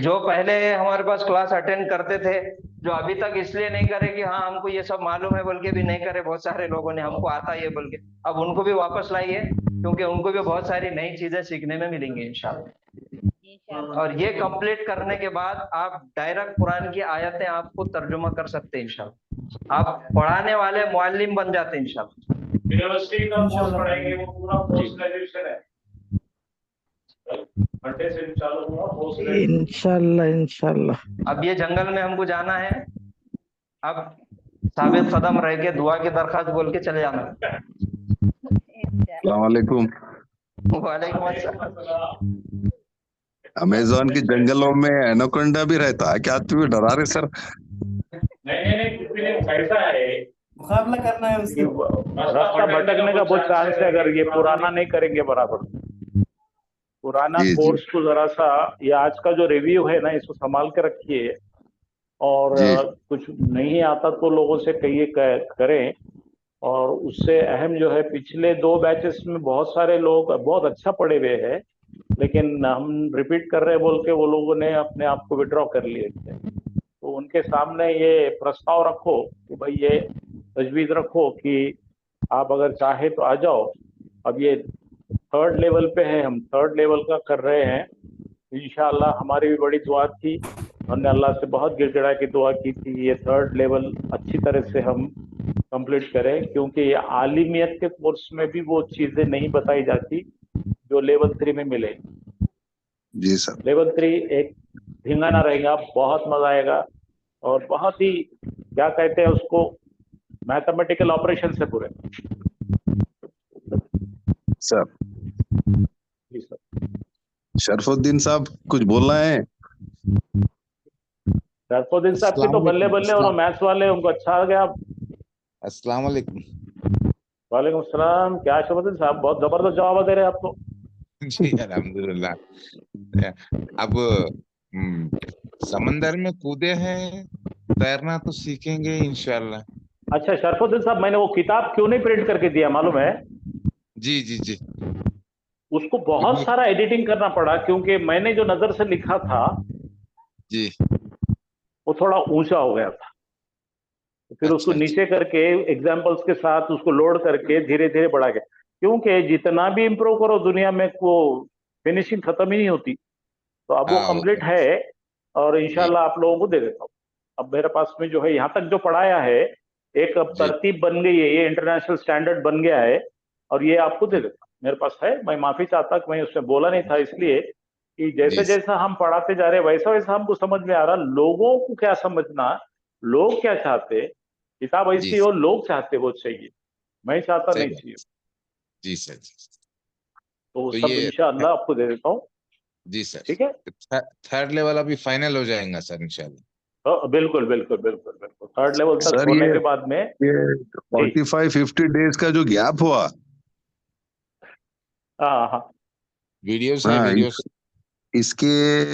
जो पहले हमारे पास क्लास अटेंड करते थे, जो अभी तक इसलिए नहीं करे कि हाँ हमको ये सब मालूम है बोल के भी नहीं करे, बहुत सारे लोगों ने हमको आता है बोल के, अब उनको भी वापस लाइए, क्योंकि उनको भी बहुत सारी नई चीजें सीखने में मिलेंगी इंशाल्लाह। और ये कंप्लीट करने के बाद आप डायरेक्ट कुरान की आयतें आपको तर्जुमा कर सकते हैं इंशाल्लाह। आप पढ़ाने वाले मुअल्लिम बन जाते हैं इंशाल्लाह। यूनिवर्सिटी का कोर्स पढ़ाएंगे, वो पूरा पोस्ट ग्रेजुएशन है, घंटे से चालू हुआ पोस्ट ग्रेजुएशन। इंशाल्लाह इंशाल्लाह। अब ये जंगल में हमको जाना है, अब साबित कदम रह के दुआ की दरखास्त बोल के चले जाना। अस्सलाम वालेकुम। वालेकुम अस्सलाम। अमेज़न के जंगलों में एनाकोंडा भी रहता है क्या? तुम्हें डरा रहे सर? नहीं कुछ भी नहीं, ऐसा है मुकाबला करना है उससे। रास्ता भटकने का बहुत चांस है अगर ये पुराना नहीं करेंगे बराबर। पुराना जी, जी। कोर्स को जरा सा, ये आज का जो रिव्यू है ना, इसको संभाल के रखिए, और जी। कुछ नहीं आता तो लोगों से कहिए करें। और उससे अहम जो है, पिछले 2 बैचेस में बहुत सारे लोग बहुत अच्छा पढ़े हुए हैं, लेकिन हम रिपीट कर रहे हैं बोल के वो लोगों ने अपने आप को विड्रॉ कर लिए थे। तो उनके सामने ये प्रस्ताव रखो कि भाई ये तजवीज़ रखो कि आप अगर चाहे तो आ जाओ। अब ये 3rd लेवल पे है, हम 3rd लेवल का कर रहे हैं इंशाअल्लाह। हमारी भी बड़ी दुआ थी, हमने अल्लाह से बहुत गिड़गिड़ा की दुआ की थी ये 3rd लेवल अच्छी तरह से हम कंप्लीट करें, क्योंकि ये आलिमियत के कोर्स में भी वो चीज़ें नहीं बताई जाती जो लेवल 3 में मिले। जी सर। लेवल 3 एक धिंगाना रहेगा, बहुत मजा आएगा, और बहुत ही क्या कहते हैं उसको, मैथमेटिकल ऑपरेशन से पूरे। सर जी सर। शरफुद्दीन साहब कुछ बोलना है? शरफुद्दीन साहब की तो बल्ले बल्ले, और मैथ्स वाले उनको अच्छा आ गया। अस्सलाम वालेकुम। वालेकुम सलाम। क्या शरफुद्दीन साहब, बहुत जबरदस्त जवाब दे रहे हैं आप तो। जी अल्हम्दुलिल्लाह। अब समंदर में कूदे हैं, तैरना तो सीखेंगे इंशाल्लाह। अच्छा शरफुद्दीन साहब, मैंने वो किताब क्यों नहीं प्रिंट करके दिया मालूम है? जी जी जी। उसको बहुत सारा एडिटिंग करना पड़ा, क्योंकि मैंने जो नजर से लिखा था जी वो थोड़ा ऊंचा हो गया था। तो फिर उसको अच्छा। नीचे करके एग्जाम्पल्स के साथ उसको लोड करके धीरे धीरे बढ़ा गया, क्योंकि जितना भी इम्प्रूव करो दुनिया में वो फिनिशिंग खत्म ही नहीं होती। तो अब वो हाँ, कंप्लीट है, और इंशाल्लाह आप लोगों को दे देता हूँ। अब मेरे पास में जो है यहाँ तक जो पढ़ाया है एक अब जी। तरतीब बन गई है, ये इंटरनेशनल स्टैंडर्ड बन गया है, और ये आपको दे देता, मेरे पास है। मैं माफी चाहता कि मैं उसमें बोला नहीं था, इसलिए कि जैसे जी जैसा हम पढ़ाते जा रहे हैं वैसा वैसा हमको समझ में आ रहा, लोगों को क्या समझना, लोग क्या चाहते, किताब जी ऐसी हो, लोग चाहते वो चाहिए, मैं चाहता सही नहीं बात। चाहिए। जी सर। तो वो तो सब ये इंशाअल्लाह आपको दे देता हूँ। जी सर, ठीक है, थर्ड लेवल अभी फाइनल हो जाएगा सर इंशाल्लाह। बिल्कुल बिल्कुल बिल्कुल बिल्कुल, थर्ड लेवल तक सर होने के बाद में ये 45-50 डेज का जो गैप हुआ, हाँ हाँ, वीडियोस है हाँ वीडियोस। इसके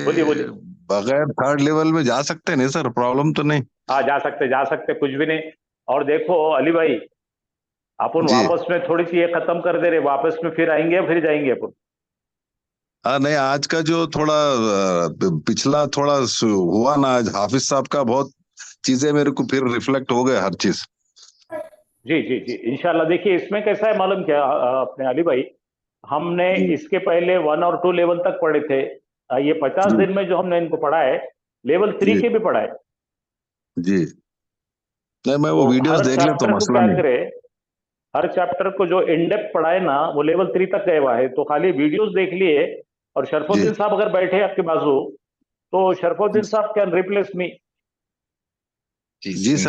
बोलिए बोलिए। बगैर थर्ड लेवल में जा सकते नहीं सर, प्रॉब्लम तो नहीं? हाँ जा सकते, कुछ भी नहीं। और देखो अली भाई, अपन जी वापस में थोड़ी सी ये खत्म कर दे रहे, वापस में फिर आएंगे, फिर जाएंगे अपन। हाँ नहीं, आज का जो थोड़ा पिछला थोड़ा हुआ ना, आज हाफिज साहब का बहुत चीजें मेरे को फिर रिफ्लेक्ट हो गए हर चीज। जी जी जी, इंशाल्लाह। देखिए इसमें कैसा है मालूम क्या, अपने अली भाई, हमने जी इसके पहले 1 और 2 लेवल तक पढ़े थे। ये 50 जी दिन में जो हमने इनको पढ़ा है, लेवल 3 जी के भी पढ़ा है। जी, नहीं मैं वो तो वीडियोस हर देख ले तो चैप्टर को मसला क्या नहीं। करे, हर चैप्टर को जो इन डेप्थ पढ़ा है ना, वो लेवल 3 तक गया हुआ है। तो खाली वीडियोस देख लिए, और जी शरफुद्दीन साहब अगर बैठे आपके बाजू, तो शरफुद्दीन साहब कैन रिप्लेस मी। जी जी सर।